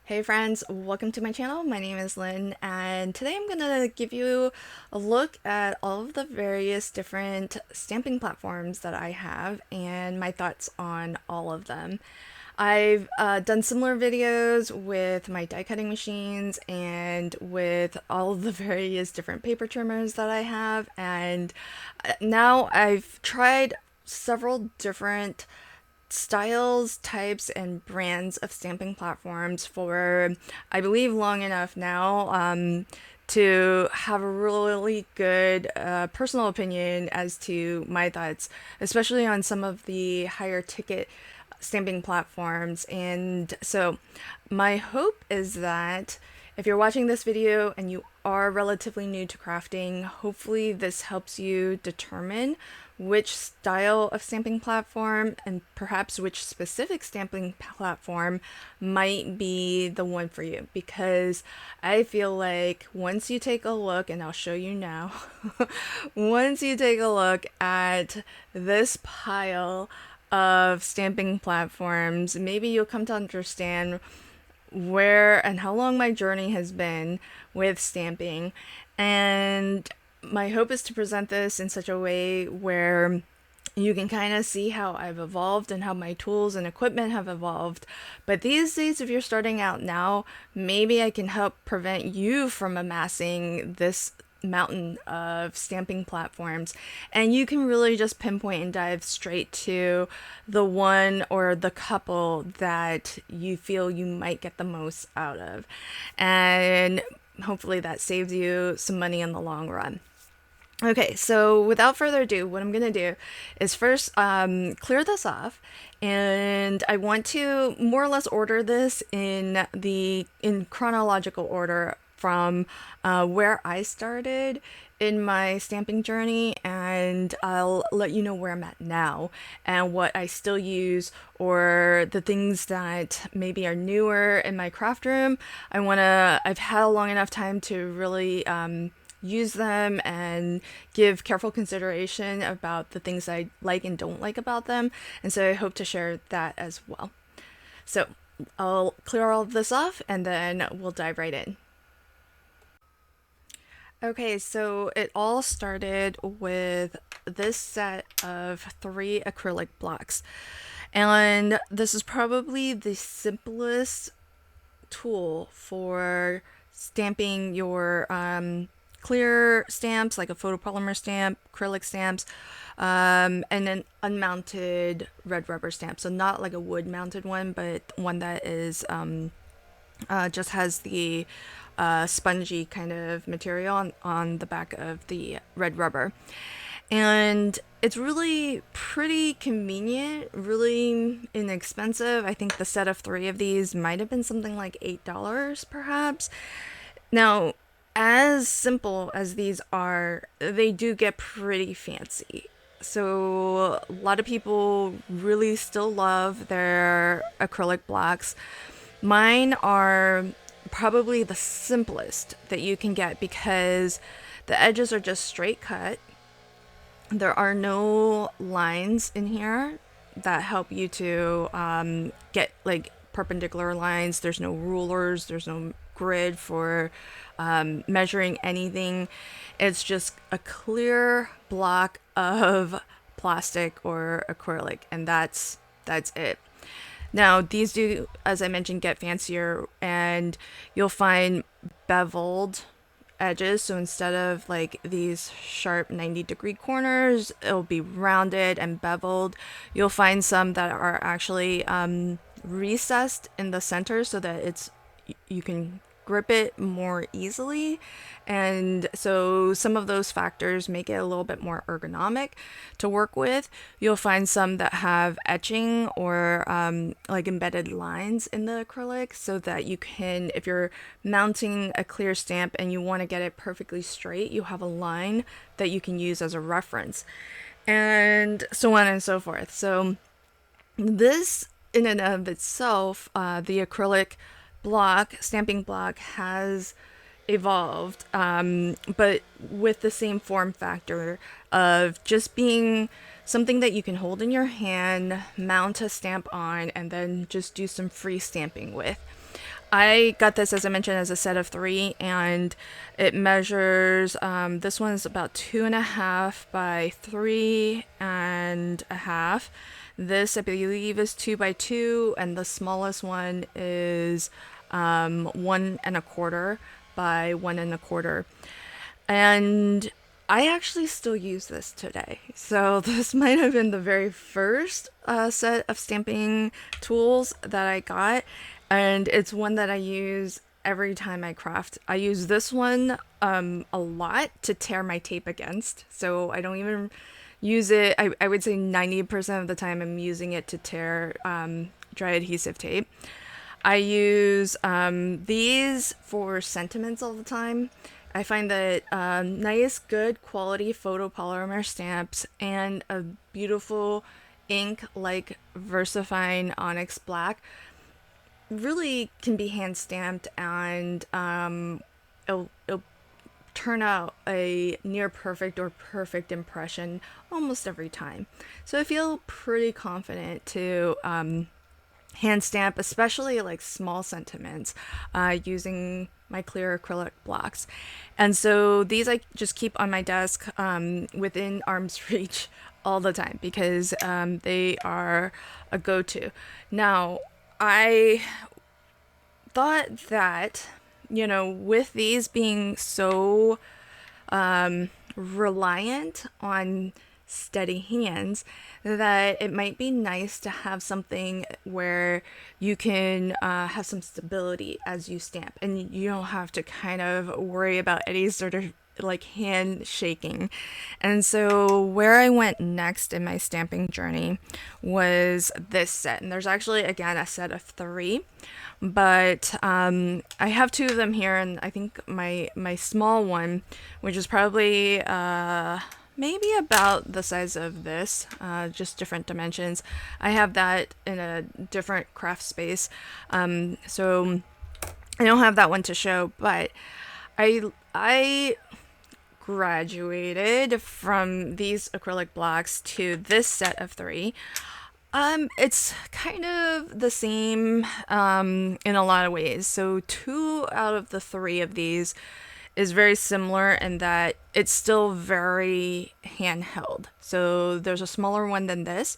Hey friends, welcome to my channel. My name is Lynn, and today I'm gonna give you a look at all of the various different stamping platforms that I have and my thoughts on all of them. I've done similar videos with my die cutting machines and with all of the various different paper trimmers that I have, and now I've tried several different styles, types, and brands of stamping platforms for, I believe, long enough now to have a really good personal opinion as to my thoughts, especially on some of the higher ticket stamping platforms. And so, my hope is that if you're watching this video and you are relatively new to crafting, hopefully this helps you determine which style of stamping platform and perhaps which specific stamping platform might be the one for you. Because I feel like once you take a look, and I'll show you now, once you take a look at this pile of stamping platforms, maybe you'll come to understand where and how long my journey has been with stamping. And my hope is to present this in such a way where you can kind of see how I've evolved and how my tools and equipment have evolved. But these days, if you're starting out now, maybe I can help prevent you from amassing this mountain of stamping platforms, and you can really just pinpoint and dive straight to the one or the couple that you feel you might get the most out of, and hopefully that saves you some money in the long run. Okay, so without further ado, what I'm gonna do is first clear this off, and I want to more or less order this in chronological order from where I started in my stamping journey, and I'll let you know where I'm at now and what I still use, or the things that maybe are newer in my craft room. I've had a long enough time to really use them and give careful consideration about the things I like and don't like about them. And so I hope to share that as well. So I'll clear all of this off and then we'll dive right in. Okay, so it all started with this set of 3 acrylic blocks. And this is probably the simplest tool for stamping your clear stamps, like a photopolymer stamp, acrylic stamps, and then unmounted red rubber stamp. So not like a wood mounted one, but one that is just has the spongy kind of material on the back of the red rubber. And it's really pretty convenient, really inexpensive. I think the set of 3 of these might have been something like $8 perhaps. Now, as simple as these are, they do get pretty fancy. So a lot of people really still love their acrylic blocks. Mine are probably the simplest that you can get because the edges are just straight cut. There are no lines in here that help you to get like perpendicular lines. There's no rulers, there's no grid for measuring anything. It's just a clear block of plastic or acrylic, and that's it. Now, these do, as I mentioned, get fancier, and you'll find beveled edges. So instead of like these sharp 90-degree corners, it'll be rounded and beveled. You'll find some that are actually recessed in the center so that you can grip it more easily. And so some of those factors make it a little bit more ergonomic to work with. You'll find some that have etching or like embedded lines in the acrylic so that you can, if you're mounting a clear stamp and you want to get it perfectly straight, you have a line that you can use as a reference, and so on and so forth. So this in and of itself, the acrylic stamping block has evolved, but with the same form factor of just being something that you can hold in your hand, mount a stamp on, and then just do some free stamping with. I got this, as I mentioned, as a set of three, and it measures, this one is about 2.5 by 3.5. This, I believe, is 2 by 2, and the smallest one is 1.25 by 1.25. And I actually still use this today. So this might have been the very first set of stamping tools that I got. And it's one that I use every time I craft. I use this one a lot to tear my tape against. So I don't even use it. I would say 90% of the time I'm using it to tear dry adhesive tape. I use these for sentiments all the time. I find that nice, good quality photopolymer stamps and a beautiful ink like VersaFine Onyx Black really can be hand stamped, and it'll turn out a near perfect or perfect impression almost every time. So I feel pretty confident to hand stamp, especially like small sentiments, using my clear acrylic blocks. And so these I just keep on my desk within arm's reach all the time because they are a go-to. Now, I thought that, with these being so reliant on steady hands, that it might be nice to have something where you can have some stability as you stamp, and you don't have to kind of worry about any sort of like hand shaking. And so where I went next in my stamping journey was this set, and there's actually again a set of three, but I have two of them here, and I think my small one, which is probably maybe about the size of this, just different dimensions. I have that in a different craft space, so I don't have that one to show, but I graduated from these acrylic blocks to this set of three. It's kind of the same in a lot of ways. So 2 out of the 3 of these is very similar in that it's still very handheld. So there's a smaller one than this,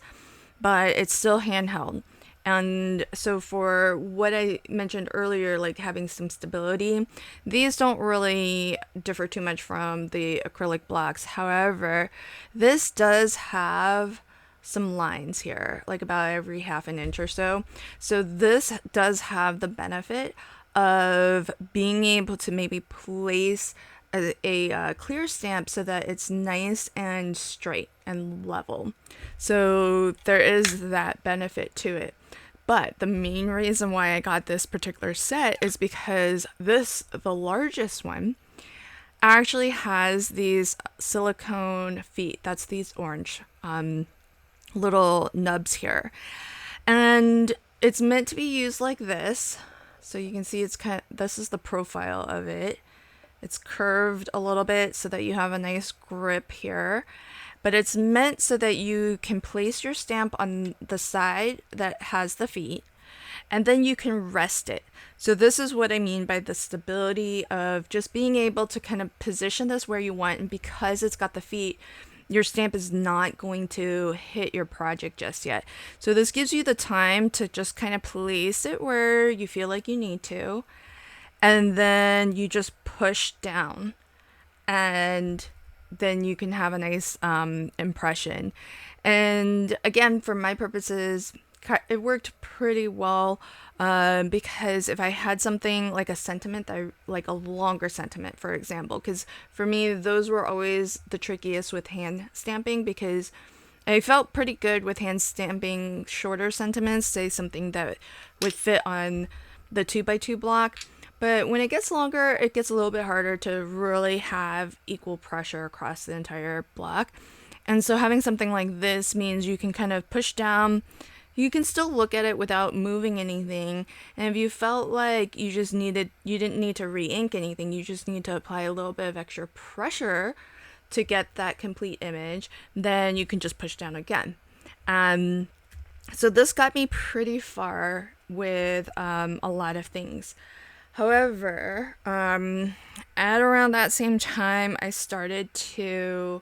but it's still handheld. And so for what I mentioned earlier, like having some stability, these don't really differ too much from the acrylic blocks. However, this does have some lines here, like about every half an inch or so. So this does have the benefit of being able to maybe place a clear stamp so that it's nice and straight and level. So there is that benefit to it. But the main reason why I got this particular set is because the largest one, actually has these silicone feet. That's these orange little nubs here. And it's meant to be used like this. So you can see this is the profile of it. It's curved a little bit so that you have a nice grip here. But it's meant so that you can place your stamp on the side that has the feet, and then you can rest it. So this is what I mean by the stability of just being able to kind of position this where you want, and because it's got the feet, your stamp is not going to hit your project just yet. So this gives you the time to just kind of place it where you feel like you need to, and then you just push down, and then you can have a nice impression. And again, for my purposes, it worked pretty well because if I had something like a sentiment, like a longer sentiment, for example, because for me, those were always the trickiest with hand stamping, because I felt pretty good with hand stamping shorter sentiments, say something that would fit on the 2x2 block. But when it gets longer, it gets a little bit harder to really have equal pressure across the entire block. And so having something like this means you can kind of push down. You can still look at it without moving anything. And if you felt like you didn't need to re-ink anything, you just need to apply a little bit of extra pressure to get that complete image, then you can just push down again. So this got me pretty far with a lot of things. However, at around that same time, I started to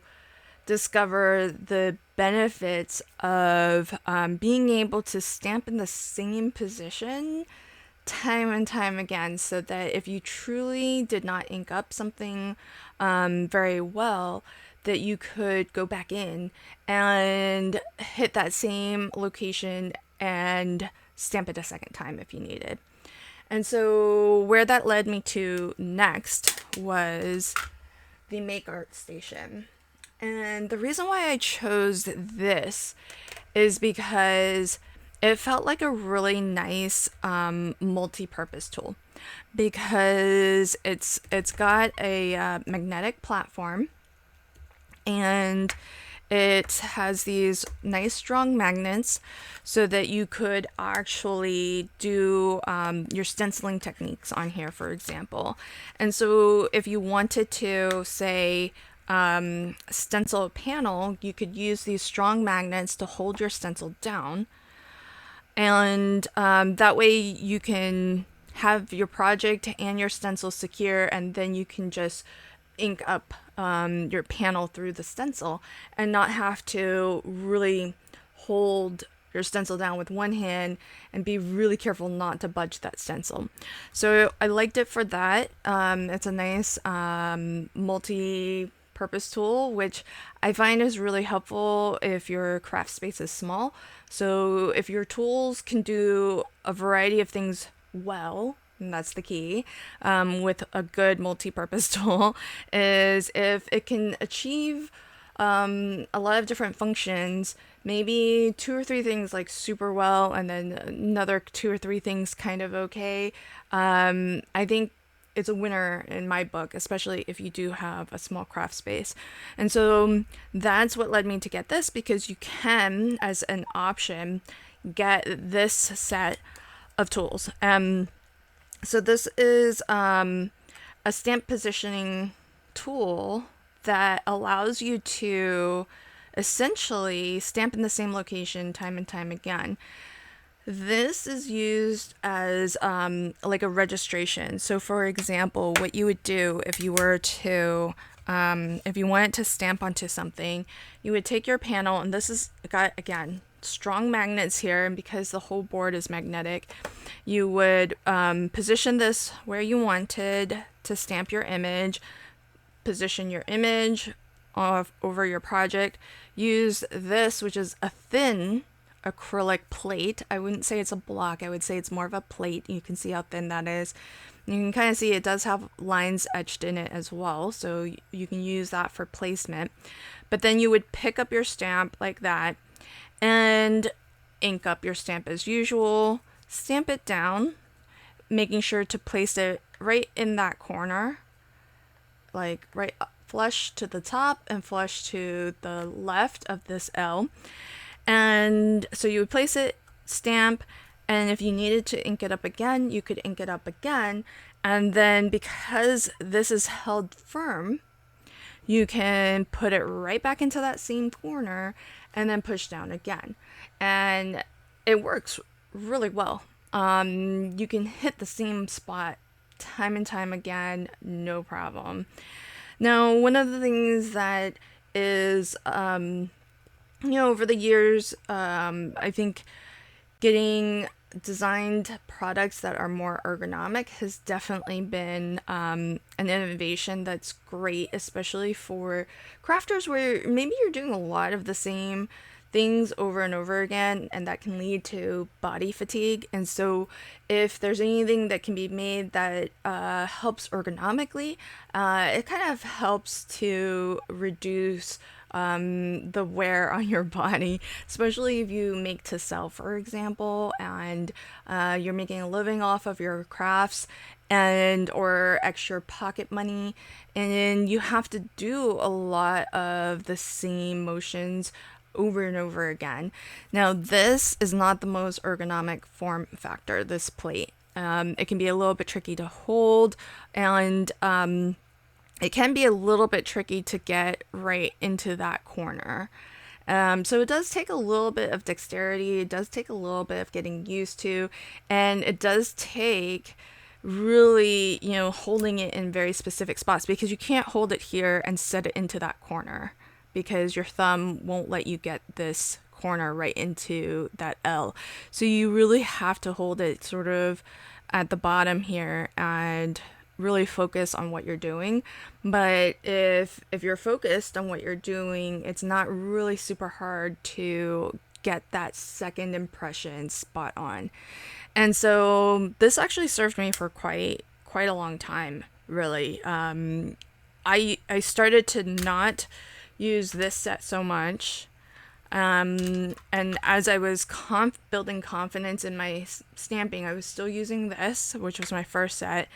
discover the benefits of being able to stamp in the same position time and time again, so that if you truly did not ink up something very well, that you could go back in and hit that same location and stamp it a second time if you needed. And so where that led me to next was the Make Art Station. And the reason why I chose this is because it felt like a really nice multi-purpose tool, because it's got a magnetic platform, and it has these nice strong magnets so that you could actually do your stenciling techniques on here, for example. And so if you wanted to, say, stencil a panel, you could use these strong magnets to hold your stencil down. And that way you can have your project and your stencil secure, and then you can just ink up your panel through the stencil and not have to really hold your stencil down with one hand and be really careful not to budge that stencil. So I liked it for that. It's a nice multi-purpose tool, which I find is really helpful if your craft space is small. So if your tools can do a variety of things well, and that's the key with a good multi-purpose tool, is if it can achieve a lot of different functions, maybe 2 or 3 things like super well, and then another 2 or 3 things kind of okay. I think it's a winner in my book, especially if you do have a small craft space. And so that's what led me to get this, because you can, as an option, get this set of tools. So this is a stamp positioning tool that allows you to essentially stamp in the same location time and time again. This is used as like a registration. So for example, what you would do if you were to, if you wanted to stamp onto something, you would take your panel, and this is got, again, strong magnets here, and because the whole board is magnetic, you would position this where you wanted to stamp your image, position your image over your project, use this, which is a thin acrylic plate. I wouldn't say it's a block, I would say it's more of a plate. You can see how thin that is. You can kind of see it does have lines etched in it as well, so you can use that for placement. But then you would pick up your stamp like that and ink up your stamp as usual, stamp it down, making sure to place it right in that corner, like right flush to the top and flush to the left of this L. And so you would place it, stamp, and if you needed to ink it up again, you could ink it up again. And then because this is held firm, you can put it right back into that same corner and then push down again. And it works really well. You can hit the same spot time and time again, no problem. Now, one of the things that is, over the years, I think getting designed products that are more ergonomic has definitely been an innovation that's great, especially for crafters where maybe you're doing a lot of the same things over and over again, and that can lead to body fatigue. And so if there's anything that can be made that helps ergonomically, it kind of helps to reduce the wear on your body, especially if you make to sell, for example, and you're making a living off of your crafts and or extra pocket money, and you have to do a lot of the same motions over and over again. Now, this is not the most ergonomic form factor, this plate. It can be a little bit tricky to hold, and it can be a little bit tricky to get right into that corner. So it does take a little bit of dexterity, it does take a little bit of getting used to, and it does take really, holding it in very specific spots, because you can't hold it here and set it into that corner because your thumb won't let you get this corner right into that L. So you really have to hold it sort of at the bottom here and really focus on what you're doing. But if you're focused on what you're doing, it's not really super hard to get that second impression spot on. And so this actually served me for quite a long time, really. I started to not use this set so much. And as I was building confidence in my stamping, I was still using this, which was my first set.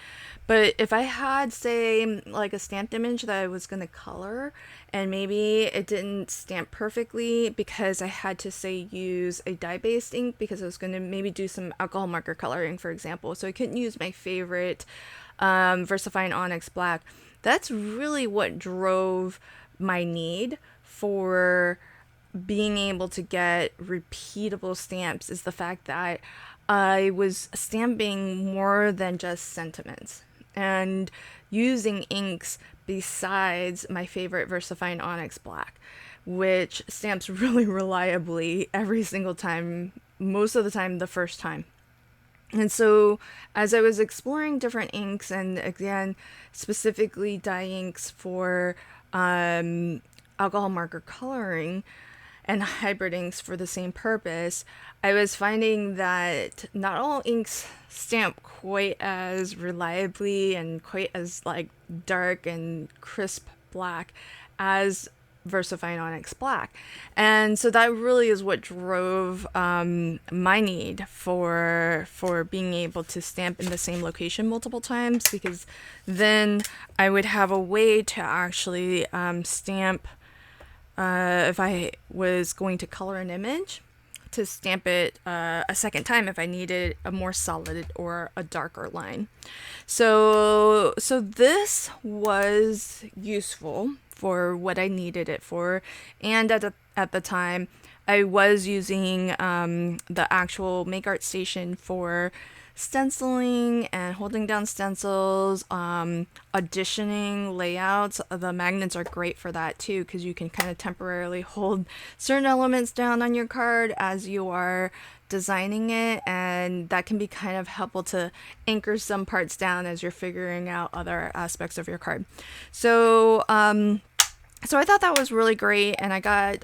But if I had, say, like a stamped image that I was going to color, and maybe it didn't stamp perfectly because I had to, say, use a dye-based ink because I was going to maybe do some alcohol marker coloring, for example, so I couldn't use my favorite VersaFine Onyx Black, that's really what drove my need for being able to get repeatable stamps, is the fact that I was stamping more than just sentiments and using inks besides my favorite VersaFine Onyx Black, which stamps really reliably every single time, most of the time the first time. And so as I was exploring different inks, and again, specifically dye inks for alcohol marker coloring, and hybrid inks for the same purpose, I was finding that not all inks stamp quite as reliably and quite as like dark and crisp black as VersaFine Onyx Black. And so that really is what drove my need for being able to stamp in the same location multiple times, because then I would have a way to actually stamp if I was going to color an image, to stamp it a second time if I needed a more solid or a darker line. So this was useful for what I needed it for, and at the time I was using the actual Make Art Station for stenciling and holding down stencils, auditioning layouts. The magnets are great for that too, because you can kind of temporarily hold certain elements down on your card as you are designing it, and that can be kind of helpful to anchor some parts down as you're figuring out other aspects of your card. So I thought that was really great, and I got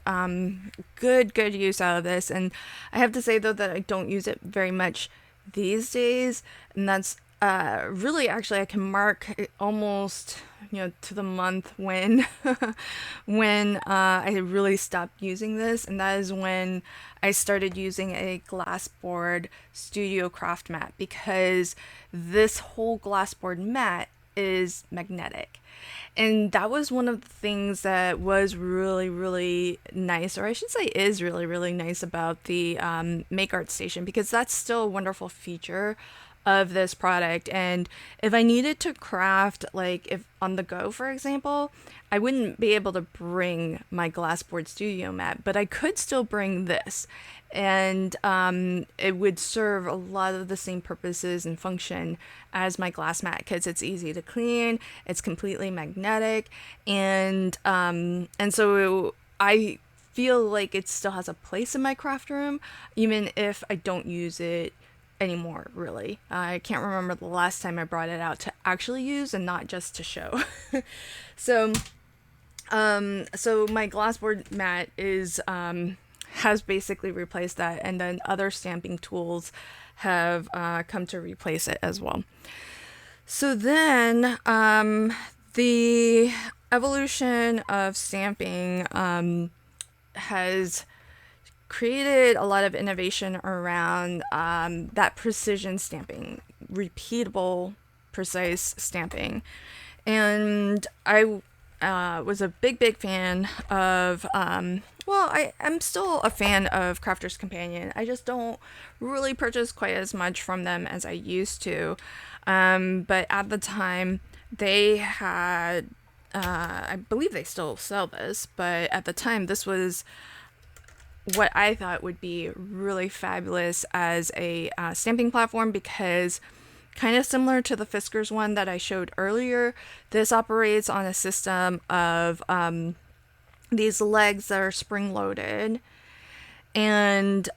good use out of this. And I have to say though that I don't use it very much these days, and that's really, actually, I can mark it almost to the month when I really stopped using this, and that is when I started using a glassboard studio craft mat, because this whole glassboard mat is magnetic. And that was one of the things that was really nice, or I should say is really nice about the Make Art Station, because that's still a wonderful feature of this product. And if I needed to craft, like if on the go, for example, I wouldn't be able to bring my glassboard studio mat, but I could still bring this, and it would serve a lot of the same purposes and function as my glass mat, because it's easy to clean, it's completely magnetic, and so I feel like it still has a place in my craft room, even if I don't use it anymore, really. I can't remember the last time I brought it out to actually use and not just to show. So my glassboard mat is has basically replaced that, and then other stamping tools have come to replace it as well. So then the evolution of stamping has created a lot of innovation around that precision stamping, repeatable, precise stamping. And I was a big fan of, I'm still a fan of Crafter's Companion. I just don't really purchase quite as much from them as I used to. But at the time, they had, I believe they still sell this, but at the time, this was what I thought would be really fabulous as a stamping platform, because kind of similar to the Fiskars one that I showed earlier, this operates on a system of these legs that are spring-loaded, and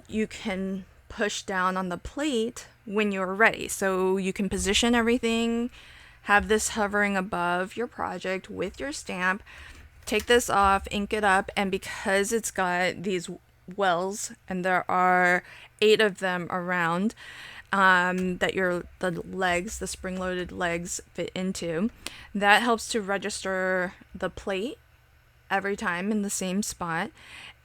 you can push down on the plate when you're ready. So you can position everything, have this hovering above your project with your stamp, take this off, ink it up, and because it's got these wells, and there are 8 of them around, that the spring-loaded legs fit into, that helps to register the plate every time in the same spot.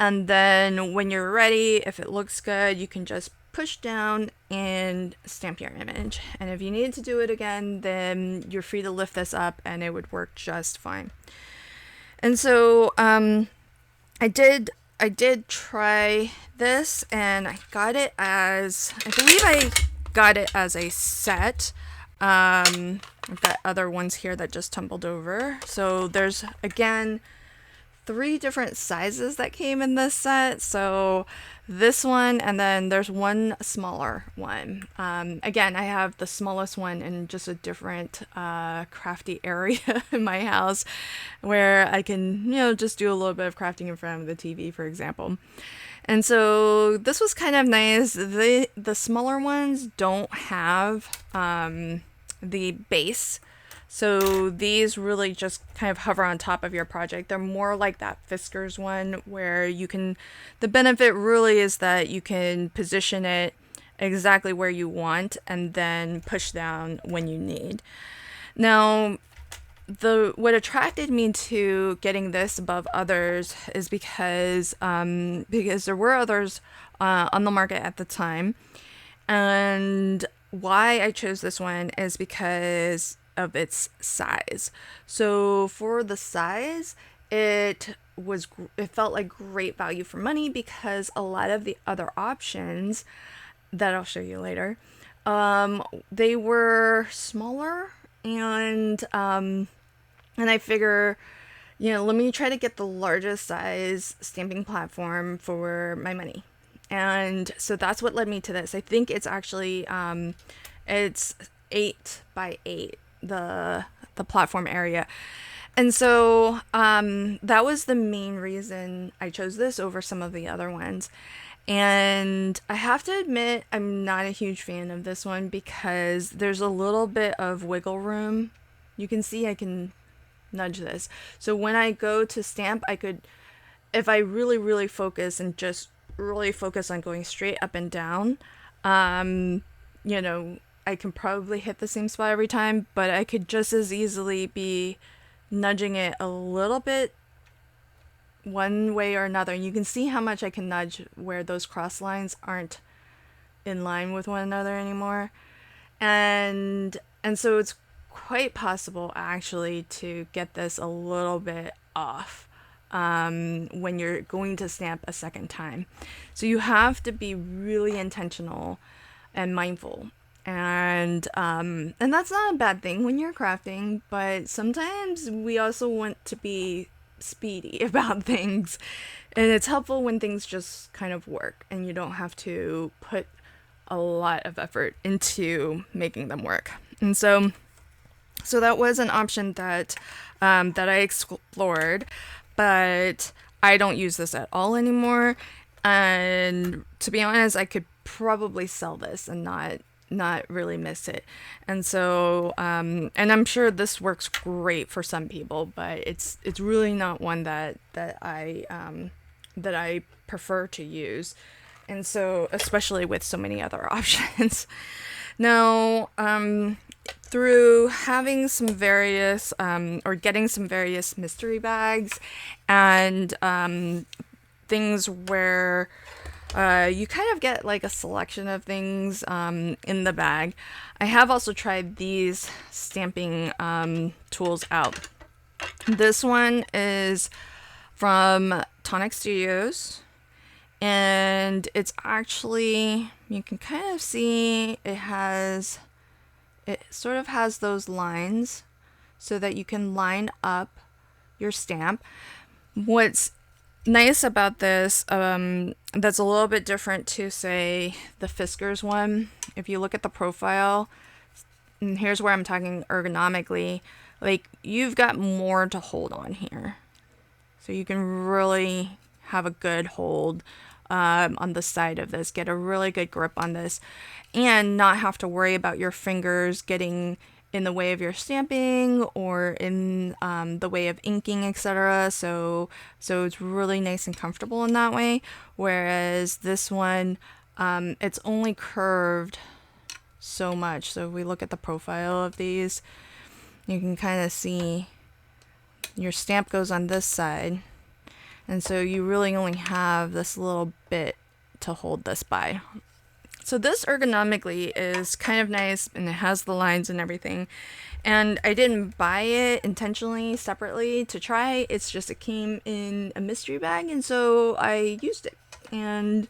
And then when you're ready, if it looks good, you can just push down and stamp your image. And if you need to do it again, then you're free to lift this up and it would work just fine. And so I did try this, and I believe I got it as a set. I've got other ones here that just tumbled over. So there's, again, 3 different sizes that came in this set. So this one, and then there's one smaller one. Again, I have the smallest one in just a different crafty area in my house, where I can, just do a little bit of crafting in front of the TV, for example. And so this was kind of nice. The smaller ones don't have the base. So these really just kind of hover on top of your project. They're more like that Fiskars one, where the benefit really is that you can position it exactly where you want and then push down when you need. Now, what attracted me to getting this above others is because there were others on the market at the time. And why I chose this one is because of its size. So for the size, it felt like great value for money, because a lot of the other options that I'll show you later, they were smaller, and I figure, let me try to get the largest size stamping platform for my money. And so that's what led me to this. I think it's actually it's 8 by 8, the platform area. And so that was the main reason I chose this over some of the other ones. And I have to admit, I'm not a huge fan of this one, because there's a little bit of wiggle room. You can see I can nudge this. So when I go to stamp, I could, if I really, really focus and just really focus on going straight up and down, I can probably hit the same spot every time, but I could just as easily be nudging it a little bit one way or another. And you can see how much I can nudge where those cross lines aren't in line with one another anymore. And so it's quite possible actually to get this a little bit off when you're going to stamp a second time. So you have to be really intentional and mindful. And that's not a bad thing when you're crafting, but sometimes we also want to be speedy about things, and it's helpful when things just kind of work and you don't have to put a lot of effort into making them work. And so that was an option that I explored, but I don't use this at all anymore. And to be honest, I could probably sell this and not really miss it. And so and I'm sure this works great for some people, but it's really not one that I prefer to use. And so, especially with so many other options. Now, through having some various or getting some various mystery bags and things where you kind of get like a selection of things in the bag, I have also tried these stamping tools out. This one is from Tonic Studios, and it's actually, you can kind of see it sort of has those lines so that you can line up your stamp. What's nice about this, that's a little bit different to, say, the Fiskars one. If you look at the profile, and here's where I'm talking ergonomically, like you've got more to hold on here. So you can really have a good hold on the side of this, get a really good grip on this, and not have to worry about your fingers getting in the way of your stamping or in the way of inking, etc. So it's really nice and comfortable in that way. Whereas this one, it's only curved so much. So if we look at the profile of these, you can kind of see your stamp goes on this side, and so you really only have this little bit to hold this by. So this ergonomically is kind of nice, and it has the lines and everything. And I didn't buy it intentionally separately to try. It's just it came in a mystery bag, and so I used it. And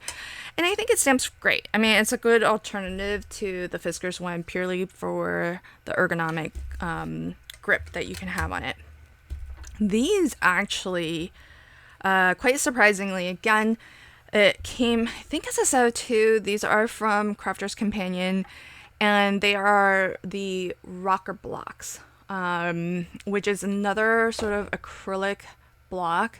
I think it stamps great. I mean, it's a good alternative to the Fiskars one purely for the ergonomic grip that you can have on it. These actually, quite surprisingly, again, it came, I think, as a set of two. These are from Crafter's Companion, and they are the rocker blocks, which is another sort of acrylic block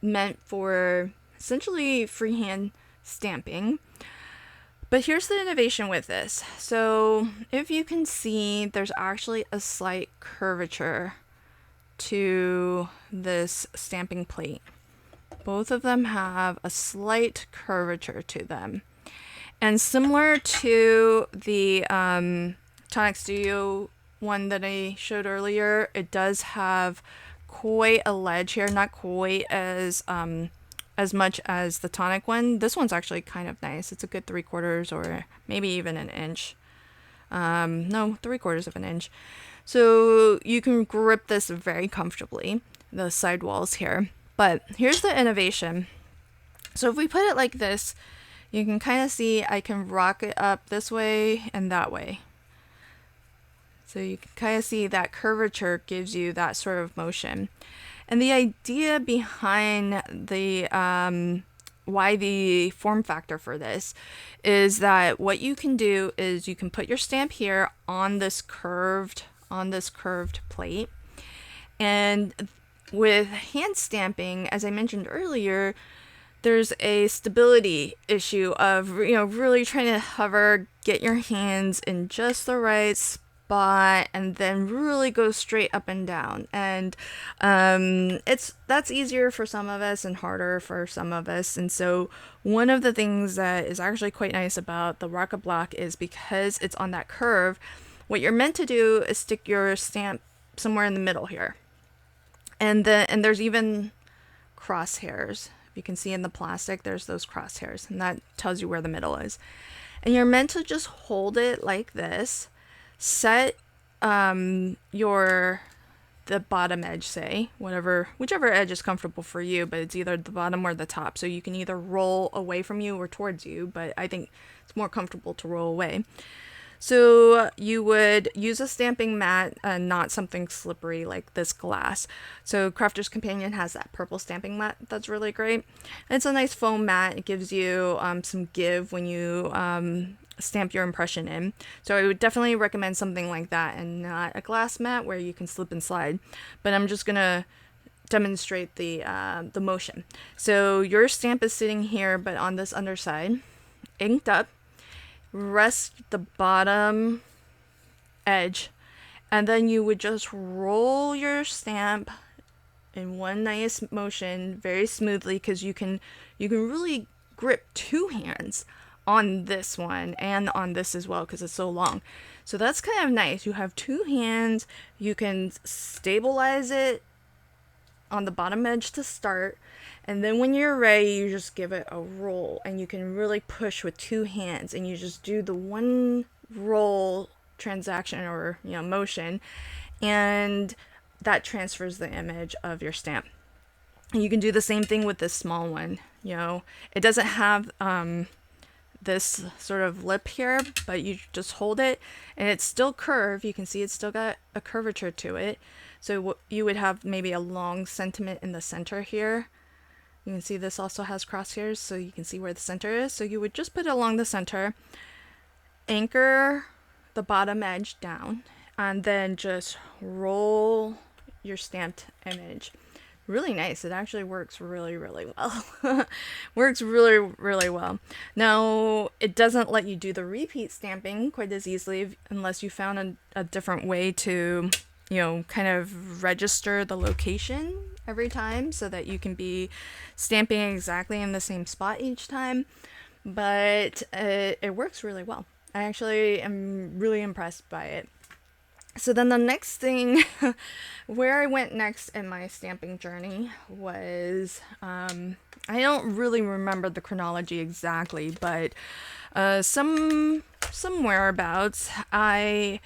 meant for essentially freehand stamping. But here's the innovation with this. So if you can see, there's actually a slight curvature to this stamping plate. Both of them have a slight curvature to them. And similar to the Tonic Studio one that I showed earlier, it does have quite a ledge here, not quite as much as the Tonic one. This one's actually kind of nice. It's a good 3/4 or maybe even an inch. No, 3/4 of an inch. So you can grip this very comfortably, the side walls here. But here's the innovation. So if we put it like this, you can kind of see I can rock it up this way and that way. So you can kind of see that curvature gives you that sort of motion. And the idea behind the why the form factor for this is that what you can do is you can put your stamp here on this curved plate, and with hand stamping, as I mentioned earlier, there's a stability issue of, really trying to hover, get your hands in just the right spot, and then really go straight up and down. And that's easier for some of us and harder for some of us. And so one of the things that is actually quite nice about the rocker block is because it's on that curve, what you're meant to do is stick your stamp somewhere in the middle here. And there's even crosshairs. If you can see in the plastic, there's those crosshairs, and that tells you where the middle is. And you're meant to just hold it like this, set the bottom edge, say, whichever edge is comfortable for you, but it's either the bottom or the top. So you can either roll away from you or towards you, but I think it's more comfortable to roll away. So you would use a stamping mat and not something slippery like this glass. So Crafter's Companion has that purple stamping mat that's really great. And it's a nice foam mat. It gives you some give when you stamp your impression in. So I would definitely recommend something like that and not a glass mat where you can slip and slide. But I'm just gonna demonstrate the motion. So your stamp is sitting here, but on this underside, inked up. Rest the bottom edge, and then you would just roll your stamp in one nice motion very smoothly, because you can really grip two hands on this one and on this as well because it's so long. So that's kind of nice. You have two hands, you can stabilize it on the bottom edge to start, and then when you're ready, you just give it a roll, and you can really push with two hands, and you just do the one roll transaction or motion, and that transfers the image of your stamp. And you can do the same thing with this small one. It doesn't have this sort of lip here, but you just hold it and it's still curved. You can see it's still got a curvature to it. So you would have maybe a long sentiment in the center here, You can see this also has crosshairs, so you can see where the center is. So you would just put it along the center, anchor the bottom edge down, and then just roll your stamped image. Really nice. It actually works really, really well. Works really, really well. Now, it doesn't let you do the repeat stamping quite as easily unless you found a different way to, kind of register the location every time so that you can be stamping exactly in the same spot each time. But it works really well. I actually am really impressed by it. So then the next thing, where I went next in my stamping journey was, I don't really remember the chronology exactly, but somewhere abouts, I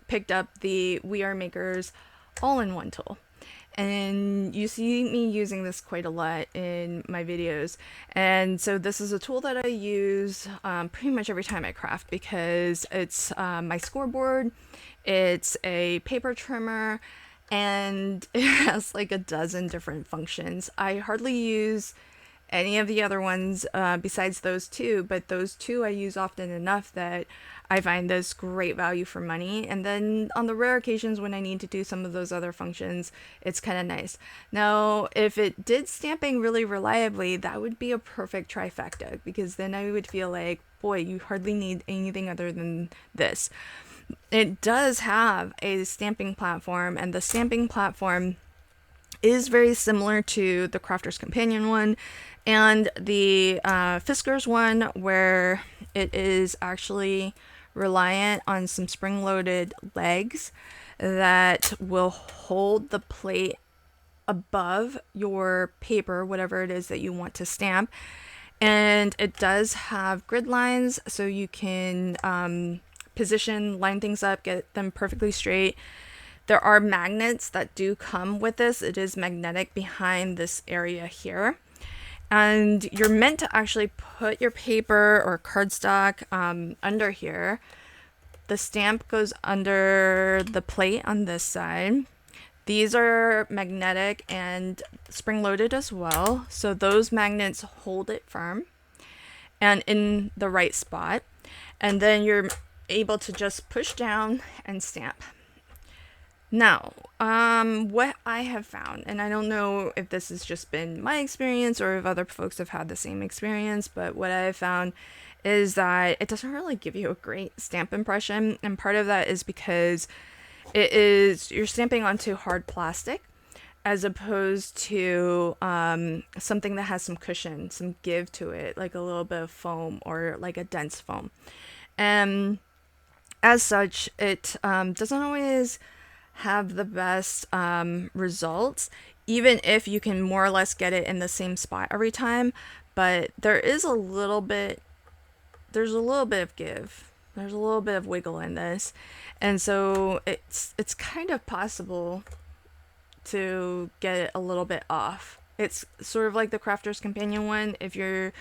picked up the We Are Makers all-in-one tool. And you see me using this quite a lot in my videos. And so this is a tool that I use pretty much every time I craft, because it's my scoreboard, it's a paper trimmer, and it has like a dozen different functions. I hardly use any of the other ones besides those two, but those two I use often enough that I find this great value for money. And then on the rare occasions when I need to do some of those other functions, it's kind of nice. Now, if it did stamping really reliably, that would be a perfect trifecta, because then I would feel like, boy, you hardly need anything other than this. It does have a stamping platform, and the stamping platform is very similar to the Crafter's Companion one and the Fisker's one, where it is actually reliant on some spring-loaded legs that will hold the plate above your paper, whatever it is that you want to stamp. And it does have grid lines, so you can position, line things up, get them perfectly straight. There are magnets that do come with this. It is magnetic behind this area here. And you're meant to actually put your paper or cardstock under here. The stamp goes under the plate on this side. These are magnetic and spring-loaded as well, so those magnets hold it firm and in the right spot. And then you're able to just push down and stamp. Now, what I have found, and I don't know if this has just been my experience or if other folks have had the same experience, but what I have found is that it doesn't really give you a great stamp impression. And part of that is because you're stamping onto hard plastic as opposed to something that has some cushion, some give to it, like a little bit of foam or like a dense foam. And as such, it doesn't always have the best results, even if you can more or less get it in the same spot every time. But there's a little bit of give. There's a little bit of wiggle in this. And so it's kind of possible to get it a little bit off. It's sort of like the Crafter's Companion one. If you're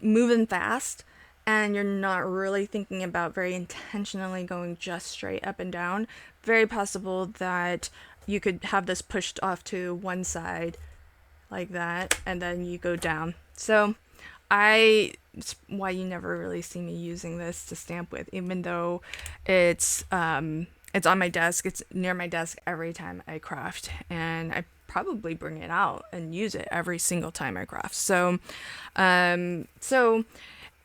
moving fast and you're not really thinking about very intentionally going just straight up and down, very possible that you could have this pushed off to one side like that, and then you go down. So it's why you never really see me using this to stamp with, even though it's on my desk. It's near my desk every time I craft, and I probably bring it out and use it every single time I craft. So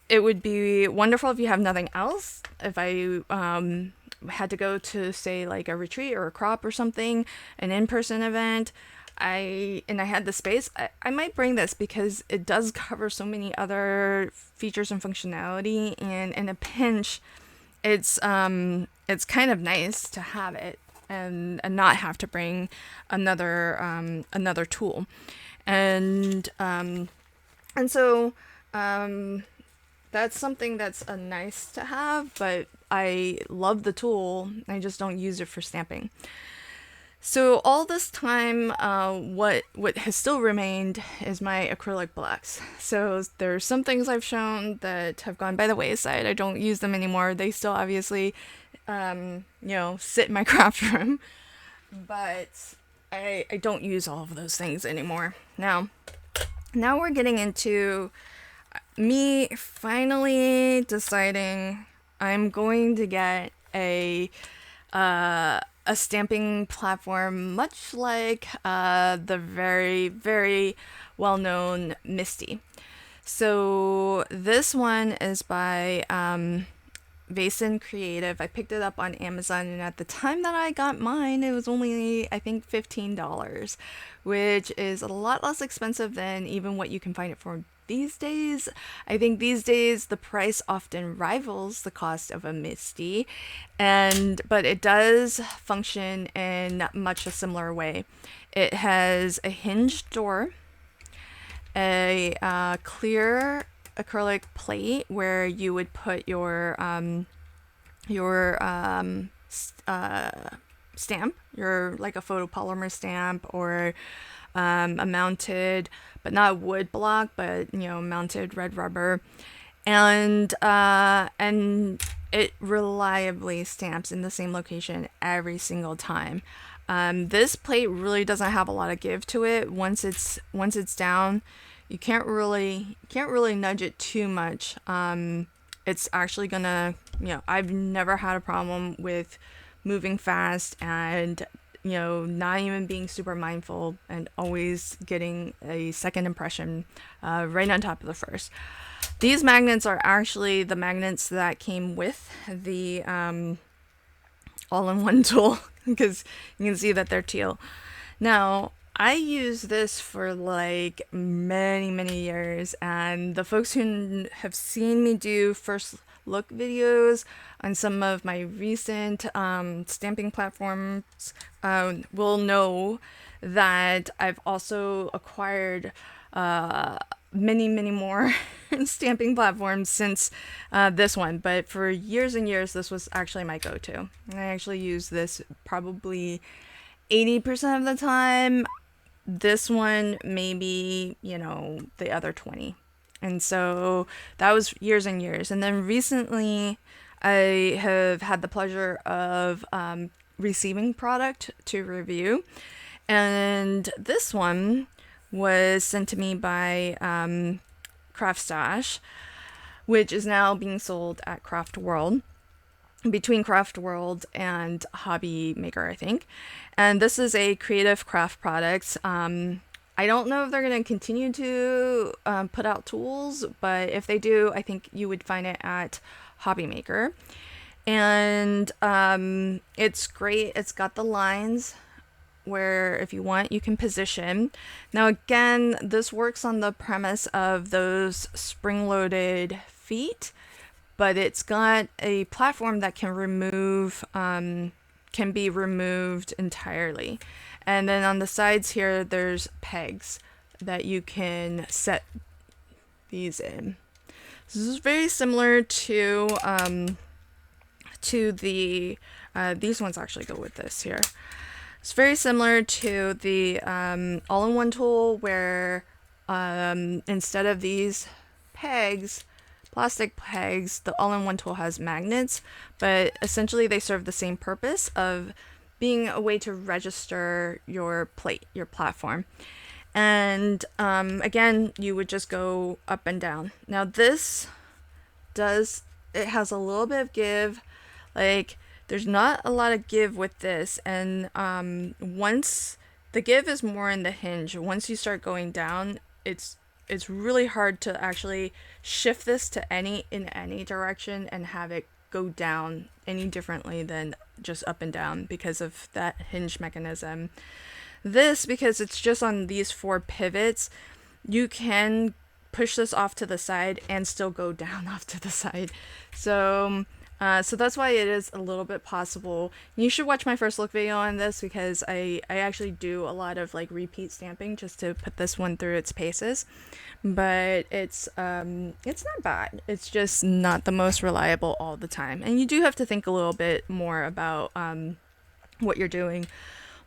it would be wonderful if you have nothing else. If I had to go to, say, like a retreat or a crop or something, an in-person event, I had the space, I might bring this, because it does cover so many other features and functionality, and in a pinch, it's kind of nice to have it and not have to bring another tool. And so that's something that's a nice to have, but I love the tool. I just don't use it for stamping. So all this time, what has still remained is my acrylic blocks. So there's some things I've shown that have gone by the wayside. I don't use them anymore. They still obviously, sit in my craft room, but I don't use all of those things anymore. Now, Now we're getting into me finally deciding I'm going to get a stamping platform, much like the very, very well-known Misty. So this one is by Vason Creative. I picked it up on Amazon, and at the time that I got mine, it was only, I think, $15, which is a lot less expensive than even what you can find it for these days. I think these days the price often rivals the cost of a Misty, but it does function in much a similar way. It has a hinged door, a clear acrylic plate where you would put your stamp, your like a photopolymer stamp, or a mounted, but not wood block, but mounted red rubber, and it reliably stamps in the same location every single time. This plate really doesn't have a lot of give to it. Once it's down, you can't really nudge it too much. It's actually gonna, I've never had a problem with moving fast and not even being super mindful and always getting a second impression right on top of the first. These magnets are actually the magnets that came with the all-in-one tool because you can see that they're teal. Now, I use this for like many, many years, and the folks who have seen me do first look videos on some of my recent stamping platforms will know that I've also acquired many, many more stamping platforms since this one. But for years and years, this was actually my go-to. I actually use this probably 80% of the time. This one, maybe, the other 20. And so that was years and years. And then recently, I have had the pleasure of receiving product to review. And this one was sent to me by Craft Stash, which is now being sold at Craft World, between Craft World and Hobby Maker, I think. And this is a creative craft product. I don't know if they're going to continue to put out tools, but if they do, I think you would find it at Hobby Maker. And it's great. It's got the lines where if you want, you can position. Now, again, this works on the premise of those spring-loaded feet, but it's got a platform that can be removed entirely. And then on the sides here, there's pegs that you can set these in. This is very similar to the these ones actually go with this here. It's very similar to the all-in-one tool where instead of these pegs, plastic pegs, the all-in-one tool has magnets, but essentially they serve the same purpose of being a way to register your plate, your platform. And again, you would just go up and down. Now this it has a little bit of give, like there's not a lot of give with this, and once the give is more in the hinge, once you start going down, it's really hard to actually shift this to in any direction and have it go down any differently than just up and down because of that hinge mechanism. This, because it's just on these 4 pivots, you can push this off to the side and still go down off to the side. So that's why it is a little bit possible. You should watch my first look video on this because I actually do a lot of like repeat stamping just to put this one through its paces. But it's not bad. It's just not the most reliable all the time. And you do have to think a little bit more about what you're doing.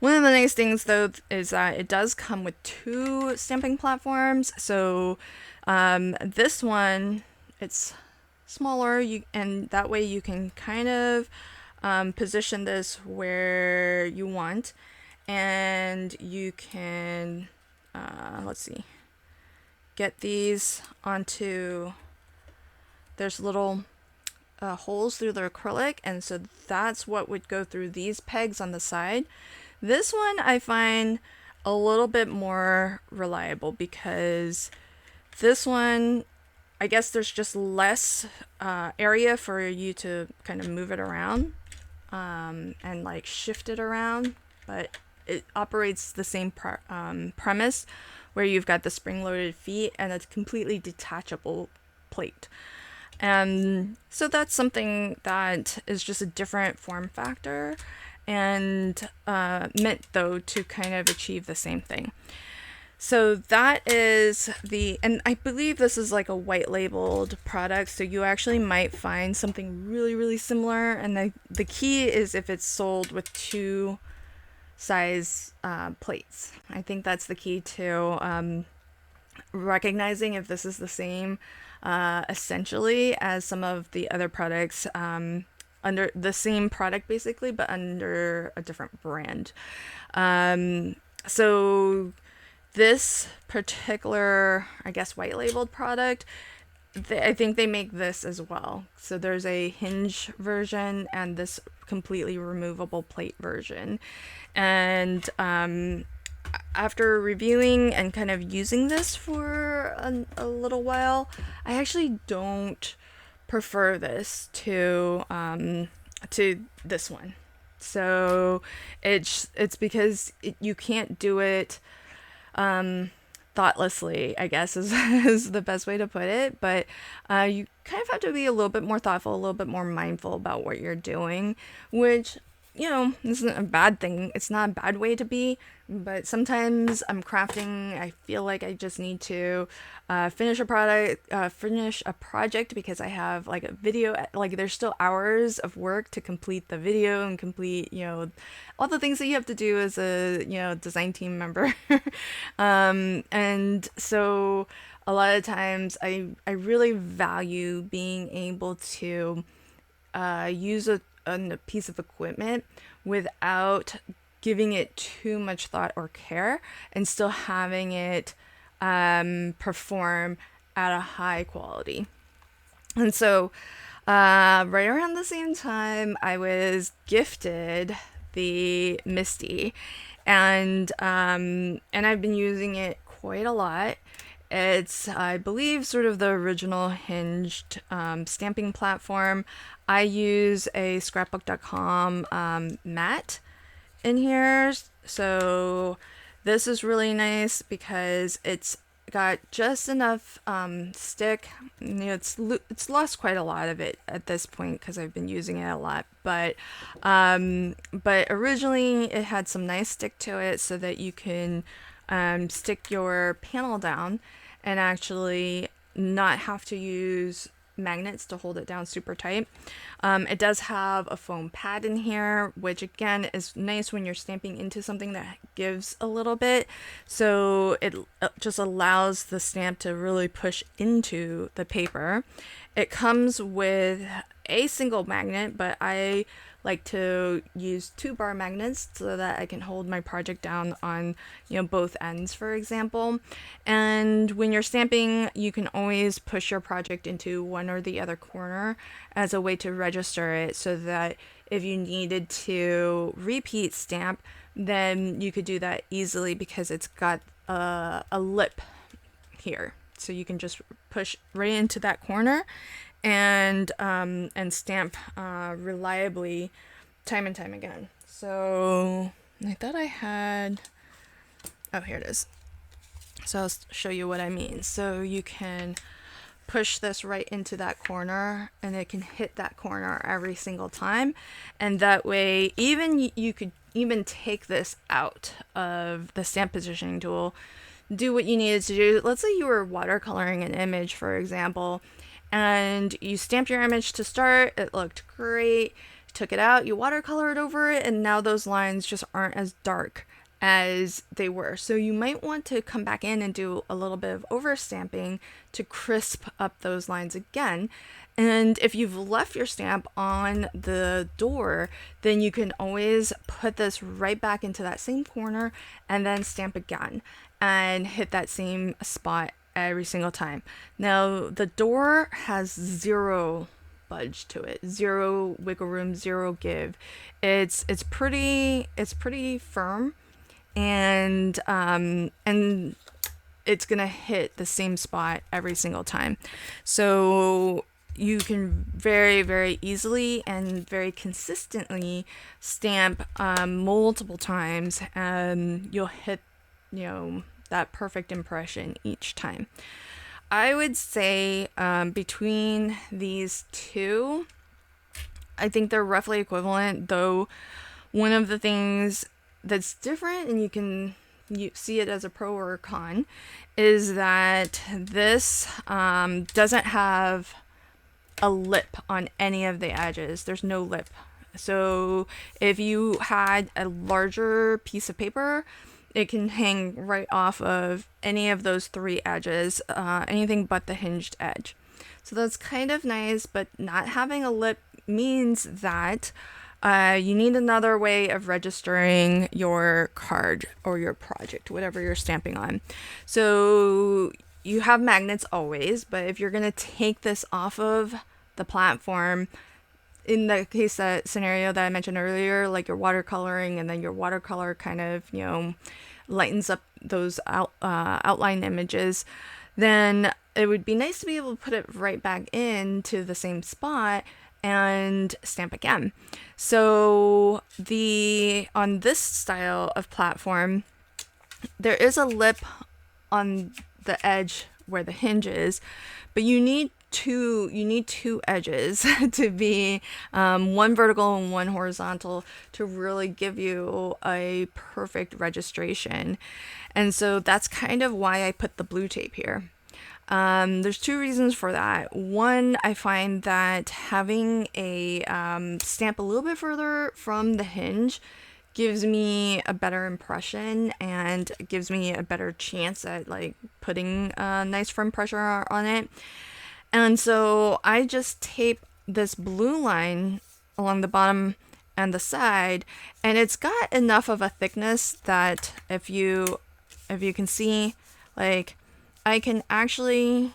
One of the nice things though is that it does come with 2 stamping platforms. So this one, it's smaller, and that way you can kind of position this where you want, and you can let's see, get these onto, there's little holes through the acrylic, and so that's what would go through these pegs on the side. This one I find a little bit more reliable because this one, I guess there's just less area for you to kind of move it around and like shift it around, but it operates the same premise where you've got the spring-loaded feet and a completely detachable plate. And so that's something that is just a different form factor and meant though to kind of achieve the same thing. So that is and I believe this is like a white labeled product, so you actually might find something really, really similar. And the key is if it's sold with 2 size plates. I think that's the key to recognizing if this is the same essentially as some of the other products under the same product basically, but under a different brand. So this particular, I guess, white labeled product, I think they make this as well. So there's a hinge version and this completely removable plate version. And after reviewing and kind of using this for a little while, I actually don't prefer this to this one. So it's because you can't do it thoughtlessly, I guess is the best way to put it. But you kind of have to be a little bit more thoughtful, a little bit more mindful about what you're doing, which, you know, isn't a bad thing. It's not a bad way to be, but sometimes I'm crafting, I feel like I just need to finish a project because I have like a video, like there's still hours of work to complete the video and complete, you know, all the things that you have to do as a, you know, design team member. And so a lot of times I really value being able to use a piece of equipment without giving it too much thought or care and still having it perform at a high quality. And so right around the same time I was gifted the Misty, and I've been using it quite a lot. It's, I believe, sort of the original hinged stamping platform. I use a scrapbook.com mat in here. So this is really nice because it's got just enough stick. You know, it's lost quite a lot of it at this point because I've been using it a lot. But originally it had some nice stick to it so that you can stick your panel down and actually not have to use magnets to hold it down super tight. It does have a foam pad in here, which again is nice when you're stamping into something that gives a little bit. So it just allows the stamp to really push into the paper. It comes with a single magnet, but I like to use 2 bar magnets so that I can hold my project down on, you know, both ends, for example. And when you're stamping, you can always push your project into one or the other corner as a way to register it so that if you needed to repeat stamp, then you could do that easily because it's got a lip here. So you can just push right into that corner and stamp reliably time and time again. So I thought I had, oh, here it is. So I'll show you what I mean. So you can push this right into that corner and it can hit that corner every single time. And that way, even you could even take this out of the stamp positioning tool, do what you needed to do. Let's say you were watercoloring an image, for example, and you stamped your image to start, it looked great, took it out, you watercolored over it, and now those lines just aren't as dark as they were. So you might want to come back in and do a little bit of overstamping to crisp up those lines again. And if you've left your stamp on the door, then you can always put this right back into that same corner and then stamp again and hit that same spot every single time. Now the door has zero budge to it, zero wiggle room, zero give. It's pretty firm, and it's gonna hit the same spot every single time. So you can very, very easily and very consistently stamp multiple times, and you'll hit, that perfect impression each time. I would say between these two, I think they're roughly equivalent, though one of the things that's different, and you see it as a pro or a con, is that this doesn't have a lip on any of the edges. There's no lip. So if you had a larger piece of paper, it can hang right off of any of those three edges, anything but the hinged edge. So that's kind of nice, but not having a lip means that you need another way of registering your card or your project, whatever you're stamping on. So you have magnets always, but if you're going to take this off of the platform, in the case that scenario that I mentioned earlier, like you're watercoloring and then your watercolor kind of, lightens up those outline images, then it would be nice to be able to put it right back into the same spot and stamp again. So on this style of platform, there is a lip on the edge where the hinge is, but you need two edges to be one vertical and one horizontal to really give you a perfect registration. And so that's kind of why I put the blue tape here. There's two reasons for that. One, I find that having a stamp a little bit further from the hinge gives me a better impression and gives me a better chance at like putting a nice firm pressure on it. And so I just tape this blue line along the bottom and the side, and it's got enough of a thickness that if you can see, like, I can actually,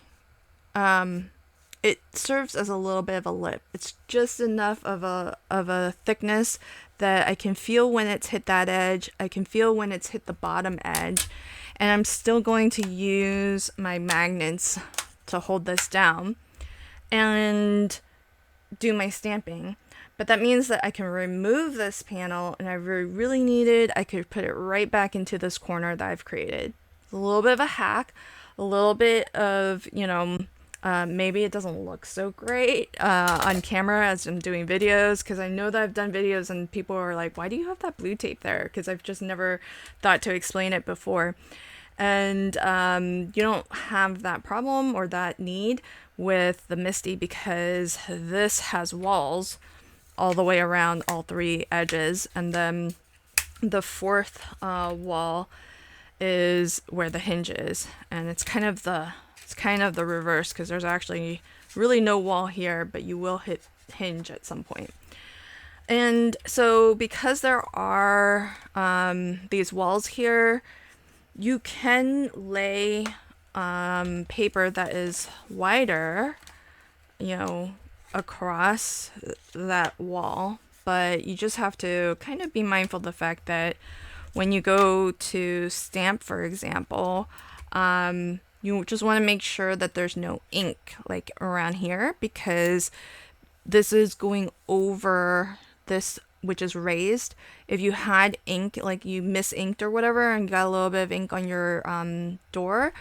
it serves as a little bit of a lip. It's just enough of a thickness that I can feel when it's hit that edge. I can feel when it's hit the bottom edge, and I'm still going to use my magnets to hold this down and do my stamping. But that means that I can remove this panel, and I really need it. I could put it right back into this corner that I've created. A little bit of a hack, a little bit of, maybe it doesn't look so great on camera as I'm doing videos, because I know that I've done videos and people are like, why do you have that blue tape there? Because I've just never thought to explain it before. And you don't have that problem or that need with the Misty, because this has walls all the way around all three edges, and then the fourth wall is where the hinge is, and it's kind of the reverse, because there's actually really no wall here, but you will hit hinge at some point. And so because there are these walls here, you can lay paper that is wider, across that wall, but you just have to kind of be mindful of the fact that when you go to stamp, for example, you just want to make sure that there's no ink like around here, because this is going over this, which is raised. If you had ink, like you misinked or whatever, and got a little bit of ink on your door,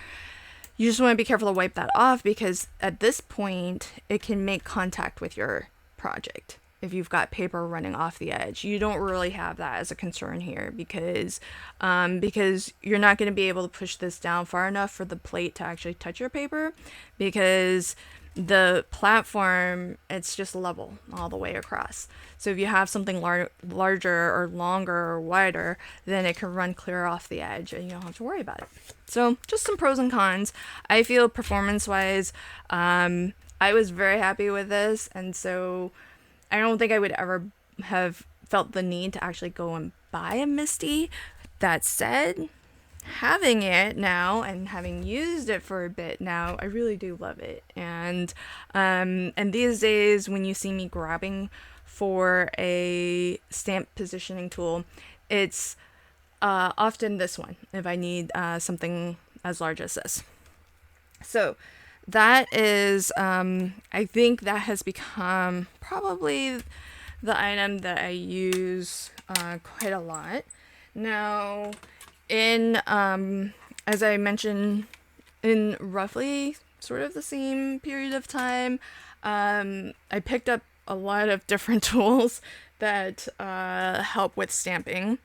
you just want to be careful to wipe that off, because at this point it can make contact with your project. If you've got paper running off the edge, you don't really have that as a concern here, because you're not going to be able to push this down far enough for the plate to actually touch your paper, because the platform, it's just level all the way across. So if you have something larger or longer or wider, then it can run clear off the edge and you don't have to worry about it. So just some pros and cons. I feel performance-wise, I was very happy with this, and so I don't think I would ever have felt the need to actually go and buy a Misty. That said, having it now and having used it for a bit now, I really do love it. And these days, when you see me grabbing for a stamp positioning tool, it's often this one if I need something as large as this. So that is, I think that has become probably the item that I use quite a lot. Now, as I mentioned, in roughly sort of the same period of time, I picked up a lot of different tools that help with stamping.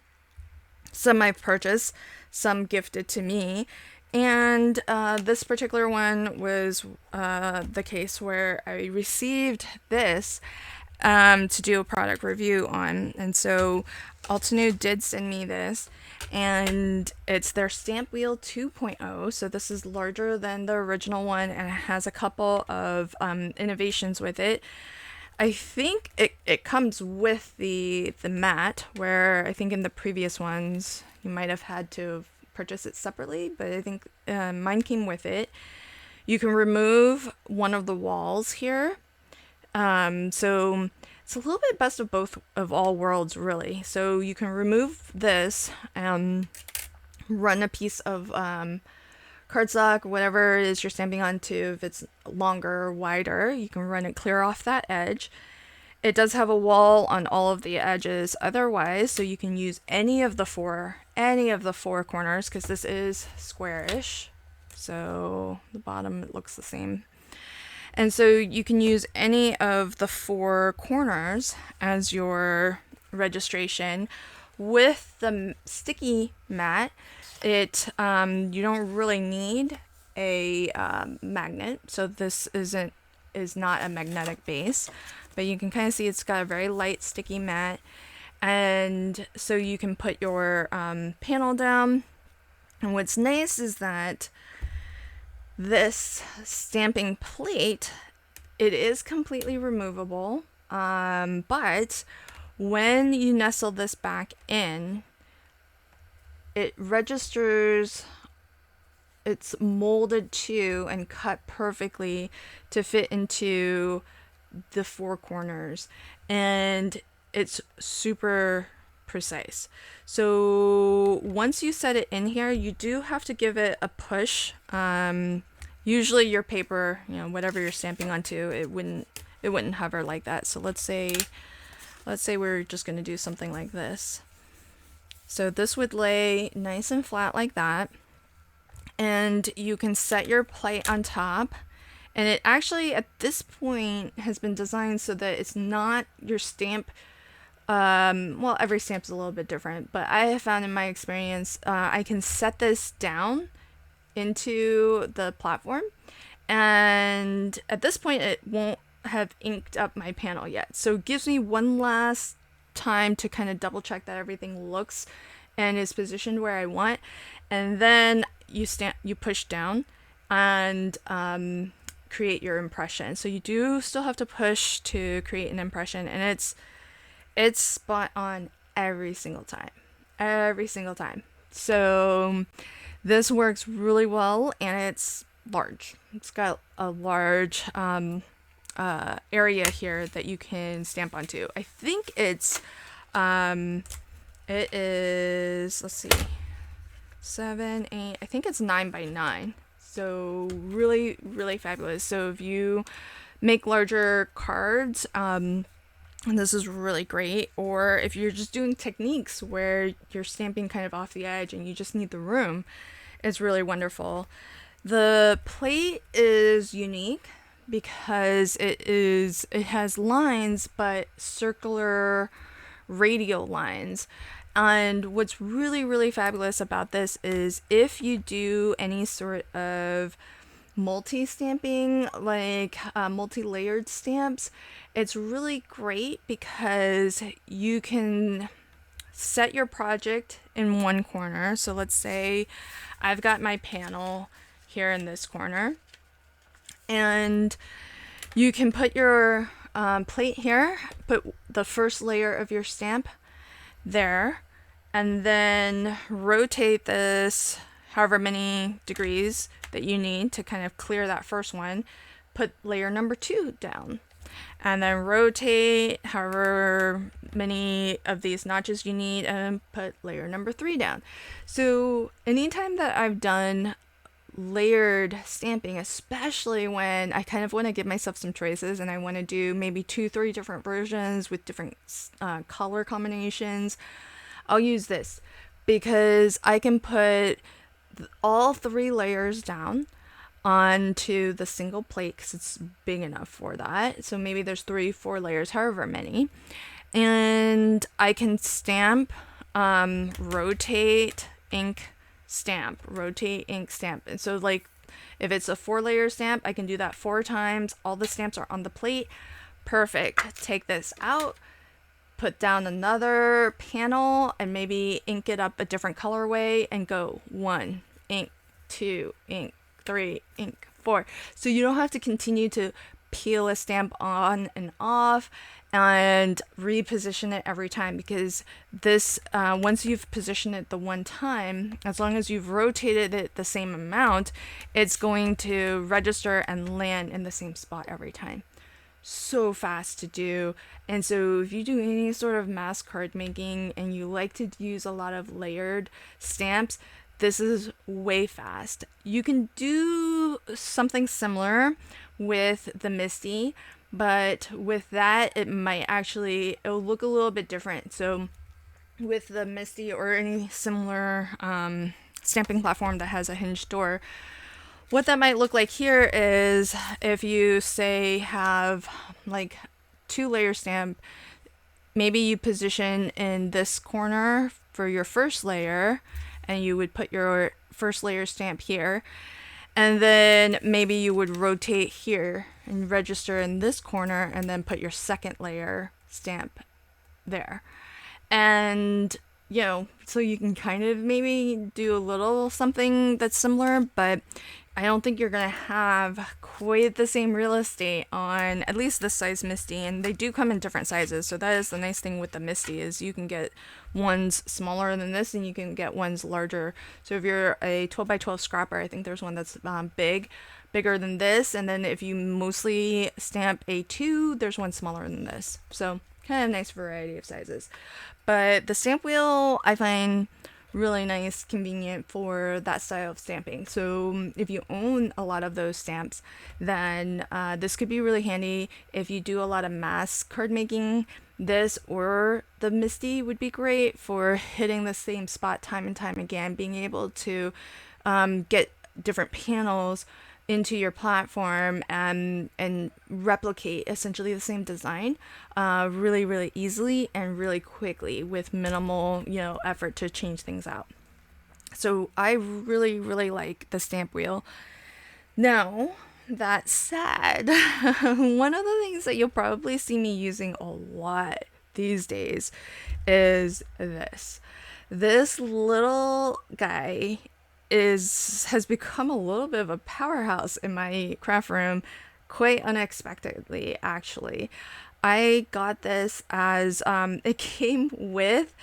Some I've purchased, some gifted to me. And this particular one was the case where I received this to do a product review on. And so Altenew did send me this, and it's their Stamp Wheel 2.0. So this is larger than the original one, and it has a couple of innovations with it. I think it comes with the mat, where I think in the previous ones you might have had to purchase it separately, but I think mine came with it. You can remove one of the walls here. So it's a little bit best of both of all worlds, really. So you can remove this and run a piece of cardstock, whatever it is you're stamping onto. If it's longer or wider, you can run it clear off that edge. It does have a wall on all of the edges otherwise, so you can use any of the four corners, because this is squarish. So the bottom, it looks the same. And so you can use any of the four corners as your registration. With the sticky mat, you don't really need a magnet, so this is not a magnetic base, but you can kind of see it's got a very light sticky mat, and so you can put your panel down. And what's nice is that this stamping plate, it is completely removable, but when you nestle this back in, it registers, it's molded to and cut perfectly to fit into the four corners, and it's super precise. So once you set it in here, you do have to give it a push. Usually your paper, whatever you're stamping onto, it wouldn't hover like that. So let's say we're just going to do something like this. So this would lay nice and flat like that, and you can set your plate on top. And it actually, at this point, has been designed so that it's not your stamp. Well, every stamp's a little bit different, but I have found in my experience, I can set this down into the platform, and at this point, it won't have inked up my panel yet. So it gives me one last time to kind of double check that everything looks and is positioned where I want, and then you push down and create your impression. So you do still have to push to create an impression, and it's spot on every single time. So this works really well, and it's large. It's got a large area here that you can stamp onto. I think it is, let's see, 7, 8, I think it's 9 by 9. So really, really fabulous. So if you make larger cards, and this is really great, or if you're just doing techniques where you're stamping kind of off the edge and you just need the room, it's really wonderful. The plate is unique because it has lines, but circular radial lines. And what's really, really fabulous about this is if you do any sort of multi-stamping, like multi-layered stamps, it's really great because you can set your project in one corner. So let's say I've got my panel here in this corner, and you can put your plate here, put the first layer of your stamp there, and then rotate this however many degrees that you need to kind of clear that first one, put layer number 2 down, and then rotate however many of these notches you need and put layer number 3 down. So anytime that I've done layered stamping, especially when I kind of want to give myself some choices and I want to do maybe 2-3 different versions with different color combinations, I'll use this because I can put all 3 layers down onto the single plate because it's big enough for that. So maybe there's 3-4 layers, however many, and I can stamp, rotate, ink, stamp, rotate, ink, stamp. And so like if it's a 4-layer stamp, I can do that 4 times. All the stamps are on the plate. Perfect. Take this out, put down another panel and maybe ink it up a different colorway and go 1, ink, 2, ink, 3, ink, 4. So you don't have to continue to peel a stamp on and off and reposition it every time, because this once you've positioned it the one time, as long as you've rotated it the same amount, it's going to register and land in the same spot every time. So fast to do. And so if you do any sort of mass card making and you like to use a lot of layered stamps, this is way fast. You can do something similar with the Misty, but with that it'll look a little bit different. So with the Misty or any similar stamping platform that has a hinge door, what that might look like here is if you say have like 2-layer stamp, maybe you position in this corner for your first layer and you would put your first layer stamp here, and then maybe you would rotate here and register in this corner and then put your second layer stamp there. And so you can kind of maybe do a little something that's similar, but I don't think you're going to have quite the same real estate on at least this size Misty, and they do come in different sizes. So that is the nice thing with the Misty, is you can get ones smaller than this and you can get ones larger. So if you're a 12x12 scrapper, I think there's one that's bigger than this, and then if you mostly stamp A2, there's one smaller than this. So kind of nice variety of sizes. But the stamp wheel I find really nice, convenient for that style of stamping. So if you own a lot of those stamps, then this could be really handy. If you do a lot of mass card making, this or the Misty would be great for hitting the same spot time and time again, being able to get different panels into your platform and replicate essentially the same design really, really easily and really quickly with minimal, effort to change things out. So I really, really like the stamp wheel. Now, that said, one of the things that you'll probably see me using a lot these days is this. This little guy has become a little bit of a powerhouse in my craft room, quite unexpectedly, actually. I got this as it came with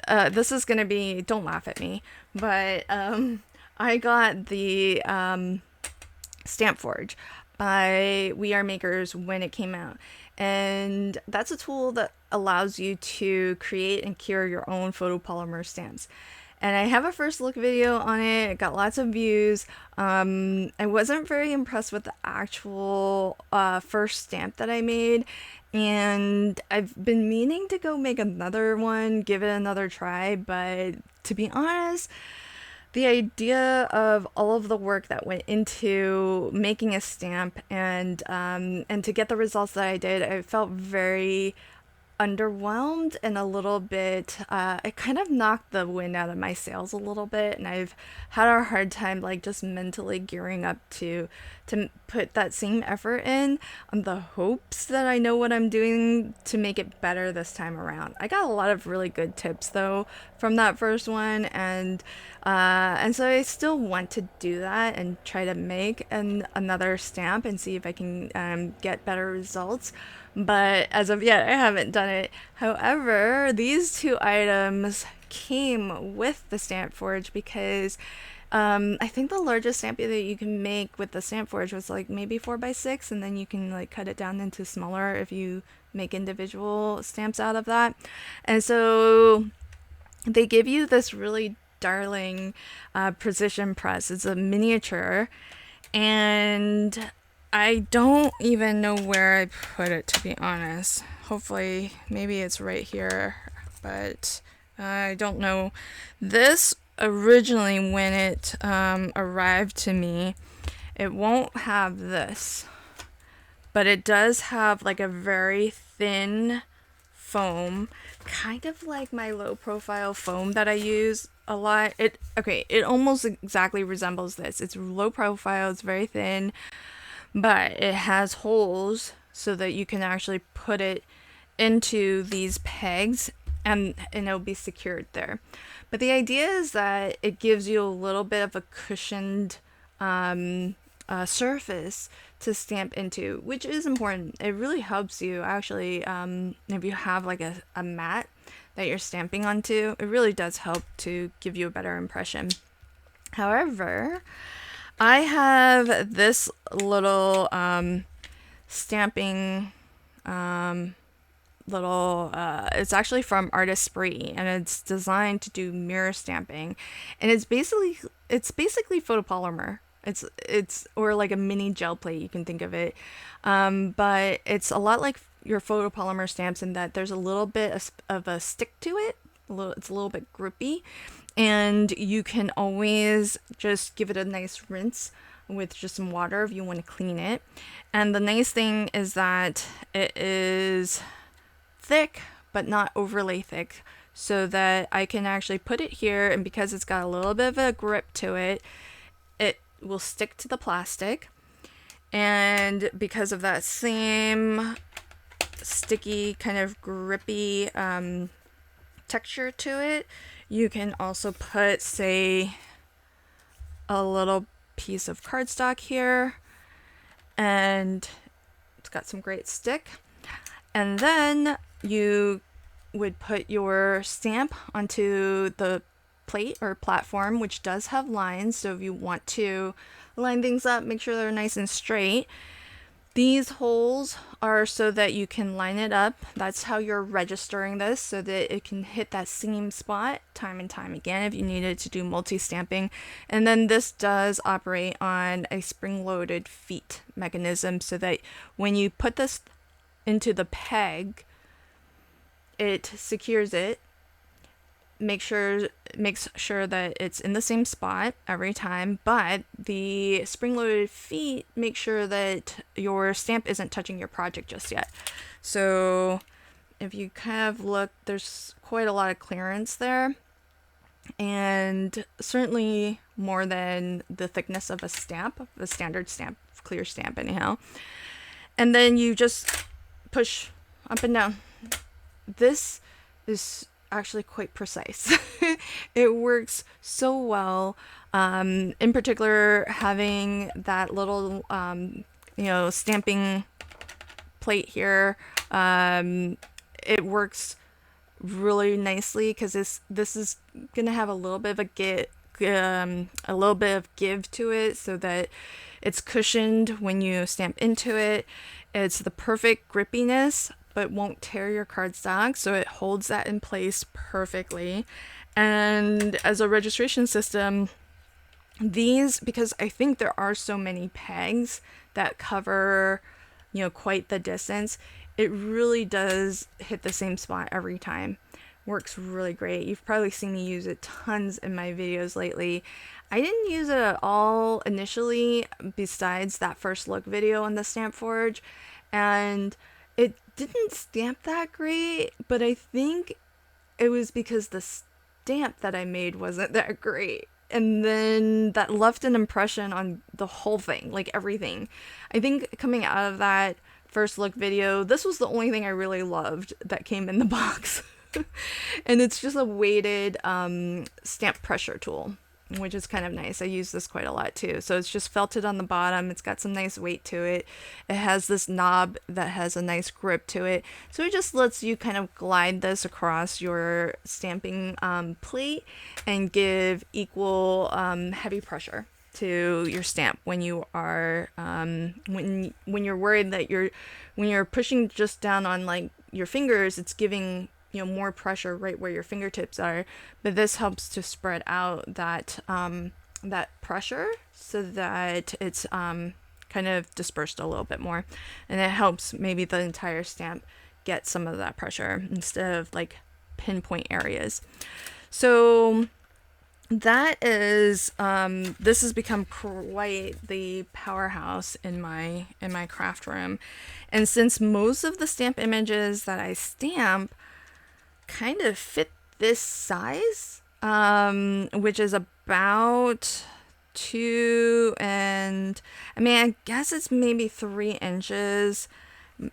this is gonna be, don't laugh at me, but I got the Stamp Forge by We Are Makers when it came out, and that's a tool that allows you to create and cure your own photopolymer stamps. And I have a first look video on it. It got lots of views. I wasn't very impressed with the actual first stamp that I made, and I've been meaning to go make another one, give it another try, but to be honest, the idea of all of the work that went into making a stamp and to get the results that I did, I felt very underwhelmed and a little bit it kind of knocked the wind out of my sails a little bit, and I've had a hard time just mentally gearing up to put that same effort in on the hopes that I know what I'm doing to make it better this time around. I got a lot of really good tips though from that first one, and so I still want to do that and try to make another stamp and see if I can get better results. But as of yet, I haven't done it. However, these 2 items came with the Stamp Forge because I think the largest stamp that you can make with the stamp forge was like maybe 4x6, and then you can like cut it down into smaller if you make individual stamps out of that. And so they give you this really darling precision press. It's a miniature, and I don't even know where I put it, to be honest. Hopefully, maybe it's right here, but I don't know. This originally, when it arrived to me, it won't have this, but it does have like a very thin foam, kind of like my low profile foam that I use a lot. It almost exactly resembles this. It's low profile, it's very thin, but it has holes so that you can actually put it into these pegs, and it'll be secured there. But the idea is that it gives you a little bit of a cushioned surface to stamp into, which is important. It really helps you actually, if you have like a mat that you're stamping onto, it really does help to give you a better impression. However, I have this little stamping it's actually from Artist Spree, and it's designed to do mirror stamping, and it's basically photopolymer. It's or like a mini gel plate, you can think of it, but it's a lot like your photopolymer stamps in that there's a little bit of a stick to it. It's a little bit grippy, and you can always just give it a nice rinse with just some water if you want to clean it. And the nice thing is that it is thick but not overly thick, so that I can actually put it here, and because it's got a little bit of a grip to it, it will stick to the plastic. And because of that same sticky kind of grippy texture to it, you can also put, say, a little piece of cardstock here, and it's got some great stick. And then you would put your stamp onto the plate or platform, which does have lines, so if you want to line things up, make sure they're nice and straight. These holes are so that you can line it up. That's how you're registering this, so that it can hit that same spot time and time again if you needed to do multi-stamping. And then this does operate on a spring-loaded feet mechanism, so that when you put this into the peg, it secures it, makes sure that it's in the same spot every time, but the spring-loaded feet make sure that your stamp isn't touching your project just yet. So if you kind of look, there's quite a lot of clearance there, and certainly more than the thickness of a stamp, a standard stamp, clear stamp anyhow. And then you just push up and down. This is actually quite precise. It works so well. In particular, having that little stamping plate here, it works really nicely, because this is gonna have a little bit of give to it, so that it's cushioned when you stamp into it. It's the perfect grippiness, but won't tear your cardstock, so it holds that in place perfectly. And as a registration system, these, because I think there are so many pegs that cover, quite the distance, it really does hit the same spot every time. Works really great. You've probably seen me use it tons in my videos lately. I didn't use it at all initially, besides that first look video on the Stamp Forge, and it didn't stamp that great, but I think it was because the stamp that I made wasn't that great. And then that left an impression on the whole thing, like everything. I think coming out of that first look video, this was the only thing I really loved that came in the box. And it's just a weighted stamp pressure tool. which is kind of nice. I use this quite a lot too. So it's just felted on the bottom. It's got some nice weight to it. It has this knob that has a nice grip to it. So it just lets you kind of glide this across your stamping plate and give equal heavy pressure to your stamp when you are when you're worried that when you're pushing just down on like your fingers, it's giving more pressure right where your fingertips are, but this helps to spread out that that pressure so that it's kind of dispersed a little bit more, and it helps maybe the entire stamp get some of that pressure instead of like pinpoint areas. So that is this has become quite the powerhouse in my craft room. And since most of the stamp images that I stamp kind of fit this size, which is about 2 and I guess it's maybe 3 inches,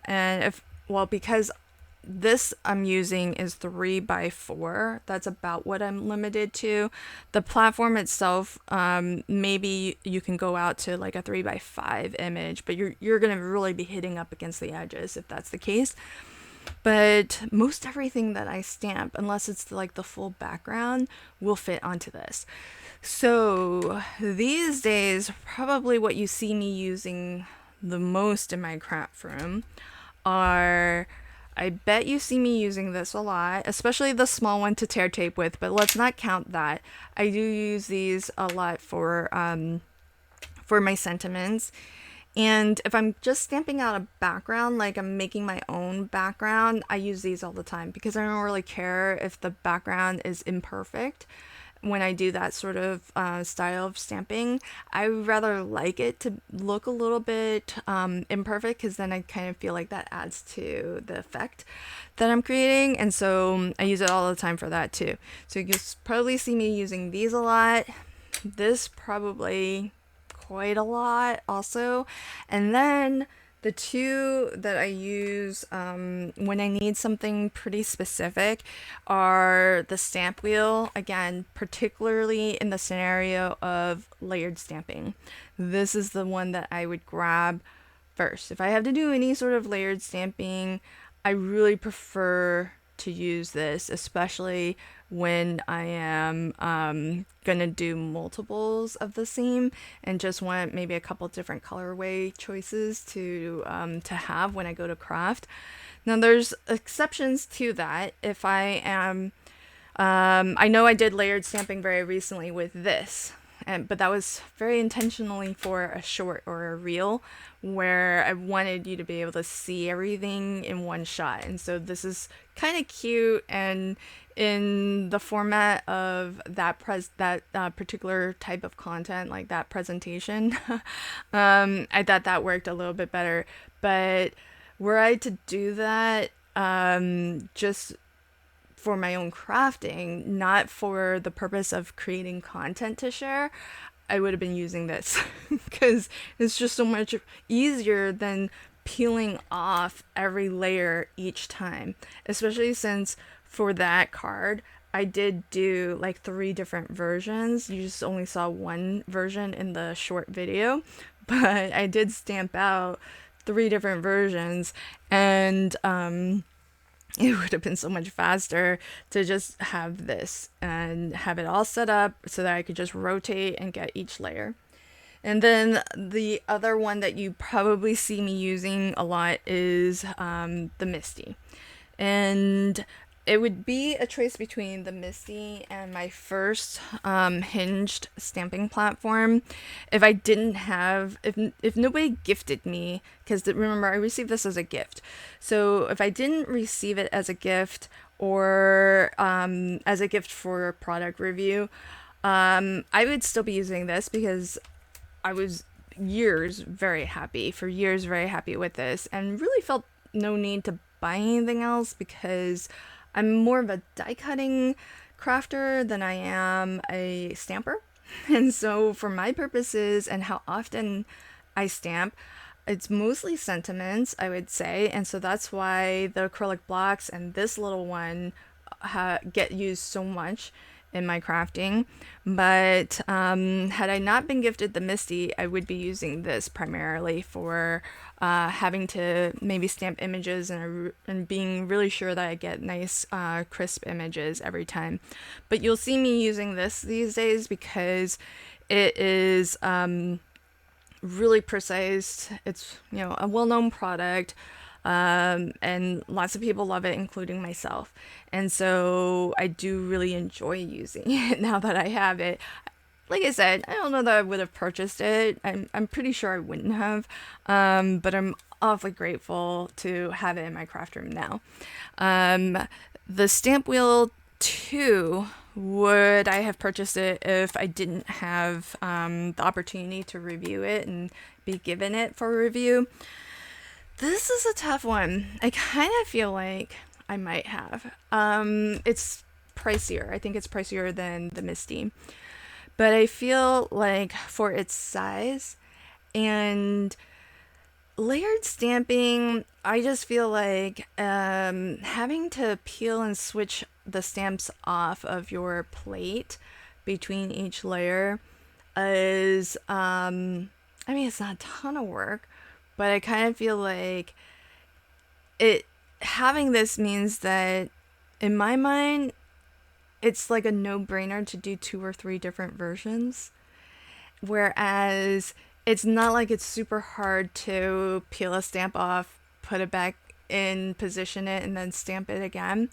and because this I'm using is 3 by 4. That's about what I'm limited to. The platform itself, maybe you can go out to like a 3 by 5 image, but you're gonna really be hitting up against the edges if that's the case. But most everything that I stamp, unless it's like the full background, will fit onto this. So these days, probably what you see me using the most in my craft room are, I bet you see me using this a lot, especially the small one to tear tape with, but let's not count that. I do use these a lot for my sentiments. And if I'm just stamping out a background, like I'm making my own background, I use these all the time because I don't really care if the background is imperfect. When I do that sort of style of stamping, I rather like it to look a little bit imperfect, because then I kind of feel like that adds to the effect that I'm creating. And so I use it all the time for that too. So you'll probably see me using these a lot. This probably quite a lot also. And then the two that I use when I need something pretty specific are the stamp wheel, again, particularly in the scenario of layered stamping. This is the one that I would grab first. If I have to do any sort of layered stamping, I really prefer to use this, especially when I am gonna do multiples of the same and just want maybe a couple different colorway choices to have when I go to craft. Now there's exceptions to that. If I am I know I did layered stamping very recently with this, but that was very intentionally for a short or a reel where I wanted you to be able to see everything in one shot. And so this is kind of cute, and in the format of that particular type of content, like that presentation, I thought that worked a little bit better. But were I to do that just for my own crafting, not for the purpose of creating content to share, I would have been using this because it's just so much easier than peeling off every layer each time, especially since for that card I did do like 3 different versions. You just only saw one version in the short video, but I did stamp out 3 different versions, and it would have been so much faster to just have this and have it all set up so that I could just rotate and get each layer. And then the other one that you probably see me using a lot is the Misty. And it would be a choice between the Misty and my first hinged stamping platform. If I didn't have, if nobody gifted me, because remember I received this as a gift. So if I didn't receive it as a gift or as a gift for a product review, I would still be using this because I was for years very happy with this and really felt no need to buy anything else because I'm more of a die cutting crafter than I am a stamper. And so for my purposes and how often I stamp, it's mostly sentiments, I would say. And so that's why the acrylic blocks and this little one get used so much in my crafting. But had I not been gifted the Misty, I would be using this primarily for having to maybe stamp images and being really sure that I get nice crisp images every time. But you'll see me using this these days because it is really precise. It's, you know, a well-known product, and lots of people love it, including myself. And so I do really enjoy using it now that I have it. Like I said, I don't know that I would have purchased it. I'm pretty sure I wouldn't have, but I'm awfully grateful to have it in my craft room now. The stamp wheel too, would I have purchased it if I didn't have the opportunity to review it and be given it for review? This is a tough one. I kind of feel like I might have. It's pricier. I think it's pricier than the Misty. But I feel like for its size and layered stamping, I just feel like having to peel and switch the stamps off of your plate between each layer is, I mean, it's not a ton of work, but I kind of feel like having this means that in my mind, it's like a no-brainer to do 2 or 3 different versions. Whereas it's not like it's super hard to peel a stamp off, put it back in, position it, and then stamp it again.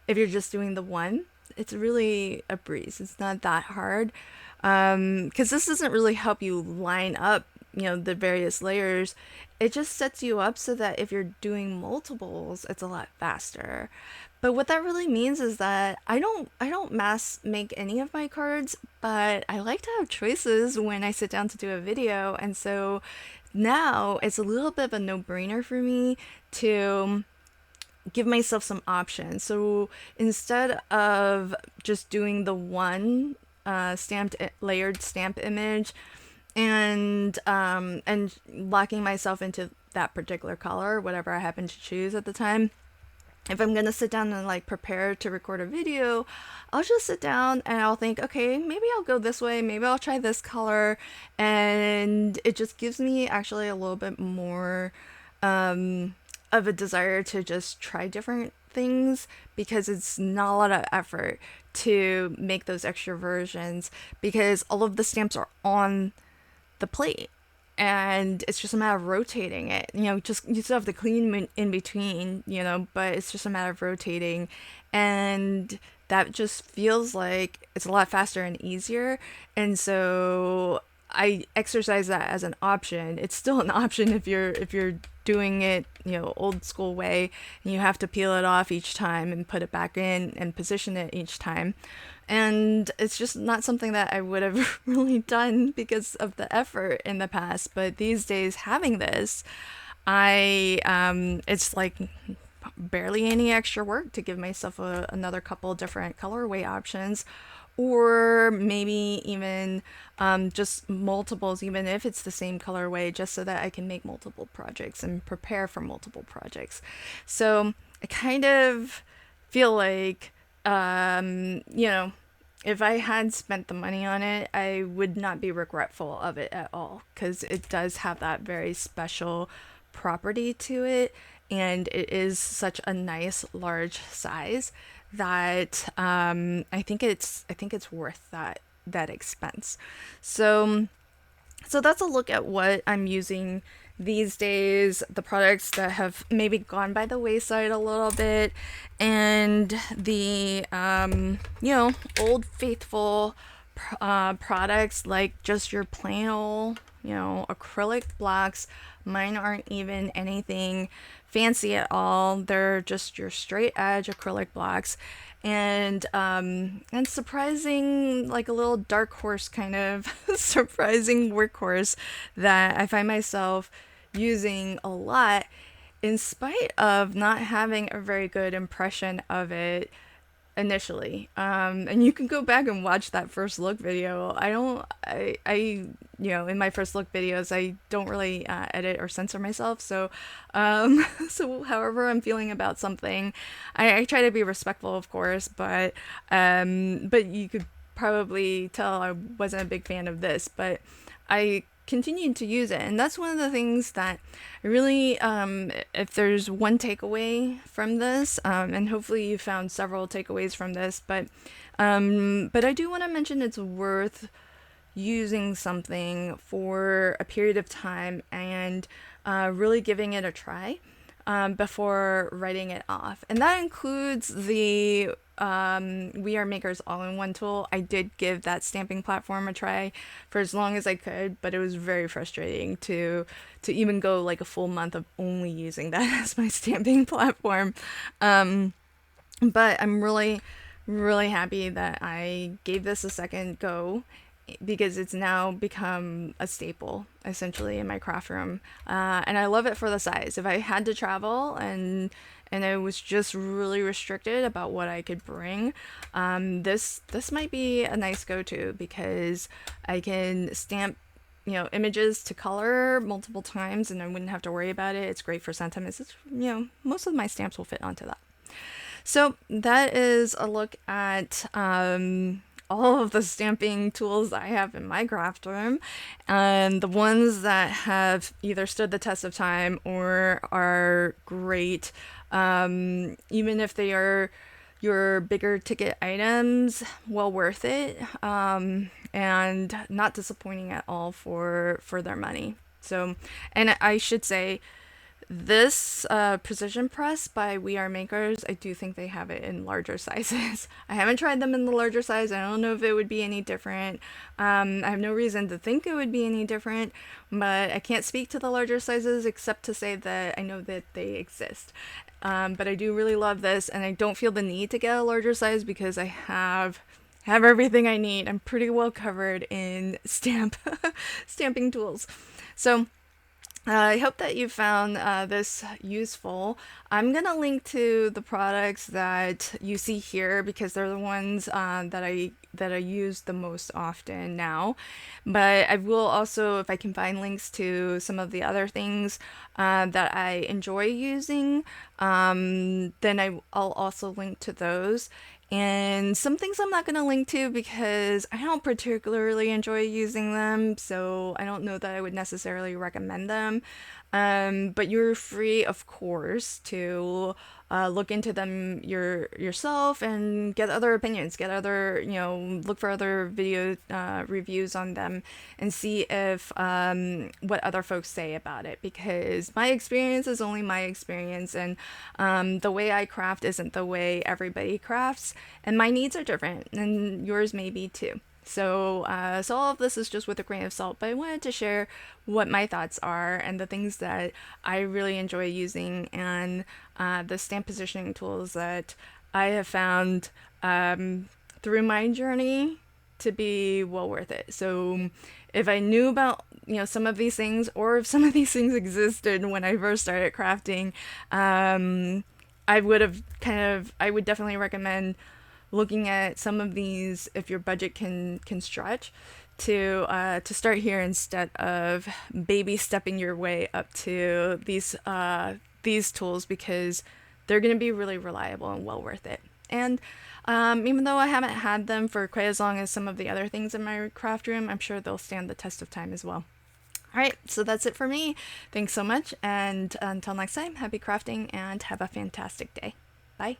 If you're just doing the one, it's really a breeze. It's not that hard. Because this doesn't really help you line up, you know, the various layers. It just sets you up so that if you're doing multiples, it's a lot faster. But what that really means is that I don't mass make any of my cards, but I like to have choices when I sit down to do a video, and so now it's a little bit of a no-brainer for me to give myself some options. So instead of just doing the one stamped layered stamp image and locking myself into that particular color, whatever I happen to choose at the time, if I'm gonna sit down and like prepare to record a video, I'll just sit down and I'll think, okay, maybe I'll go this way, maybe I'll try this color, and it just gives me actually a little bit more of a desire to just try different things, because it's not a lot of effort to make those extra versions because all of the stamps are on the plate. And it's just a matter of rotating it. You know, just you still have to clean in between, you know, but it's just a matter of rotating. And that just feels like it's a lot faster and easier. And so I exercise that as an option. It's still an option if you're doing it, you know, old school way, and you have to peel it off each time and put it back in and position it each time. And it's just not something that I would have really done because of the effort in the past. But these days, having this, it's like barely any extra work to give myself another couple different colorway options, or maybe even just multiples, even if it's the same colorway, just so that I can make multiple projects and prepare for multiple projects. So I kind of feel like, you know, if I had spent the money on it, I would not be regretful of it at all, because it does have that very special property to it, and it is such a nice large size that I think it's worth that expense. So that's a look at what I'm using these days, the products that have maybe gone by the wayside a little bit, and the you know, old faithful products like just your plain old, you know, acrylic blocks. Mine aren't even anything fancy at all. They're just your straight edge acrylic blocks, and surprising, like a little dark horse kind of surprising workhorse that I find myself using a lot, in spite of not having a very good impression of it initially. And you can go back and watch that first look video. In my first look videos, I don't really edit or censor myself. So, so however I'm feeling about something, I try to be respectful, of course, but you could probably tell I wasn't a big fan of this, but I continued to use it. And that's one of the things that I really, if there's one takeaway from this, and hopefully you found several takeaways from this, but I do want to mention it's worth using something for a period of time and really giving it a try before writing it off. And that includes the We Are Makers all-in-one tool. I did give that stamping platform a try for as long as I could, but it was very frustrating to even go like a full month of only using that as my stamping platform. But I'm really, really happy that I gave this a second go because it's now become a staple essentially in my craft room, and I love it for the size. If I had to travel and I was just really restricted about what I could bring, this might be a nice go-to because I can stamp images to color multiple times and I wouldn't have to worry about it. It's great for sentiments. Most of my stamps will fit onto that. So that is a look at all of the stamping tools I have in my craft room, and the ones that have either stood the test of time or are great, even if they are your bigger ticket items, well worth it, and not disappointing at all for their money. So, and I should say, this precision press by We Are Makers, I do think they have it in larger sizes. I haven't tried them in the larger size. I don't know if it would be any different. I have no reason to think it would be any different, but I can't speak to the larger sizes except to say that I know that they exist. But I do really love this, and I don't feel the need to get a larger size because I have everything I need. I'm pretty well covered in stamping tools. So I hope that you found this useful. I'm going to link to the products that you see here because they're the ones that I use the most often now. But I will also, if I can find links to some of the other things that I enjoy using, then I'll also link to those. And some things I'm not going to link to because I don't particularly enjoy using them, so I don't know that I would necessarily recommend them. But you're free, of course, to look into them yourself and get other opinions, look for other video reviews on them and see if what other folks say about it, because my experience is only my experience, and the way I craft isn't the way everybody crafts, and my needs are different, and yours may be too. So all of this is just with a grain of salt, but I wanted to share what my thoughts are and the things that I really enjoy using, and the stamp positioning tools that I have found through my journey to be well worth it. So if I knew about some of these things, or if some of these things existed when I first started crafting, I would definitely recommend looking at some of these if your budget can stretch to start here instead of baby stepping your way up to these tools, because they're going to be really reliable and well worth it. And even though I haven't had them for quite as long as some of the other things in my craft room, I'm sure they'll stand the test of time as well. All right, so that's it for me. Thanks so much, and until next time, happy crafting and have a fantastic day. Bye.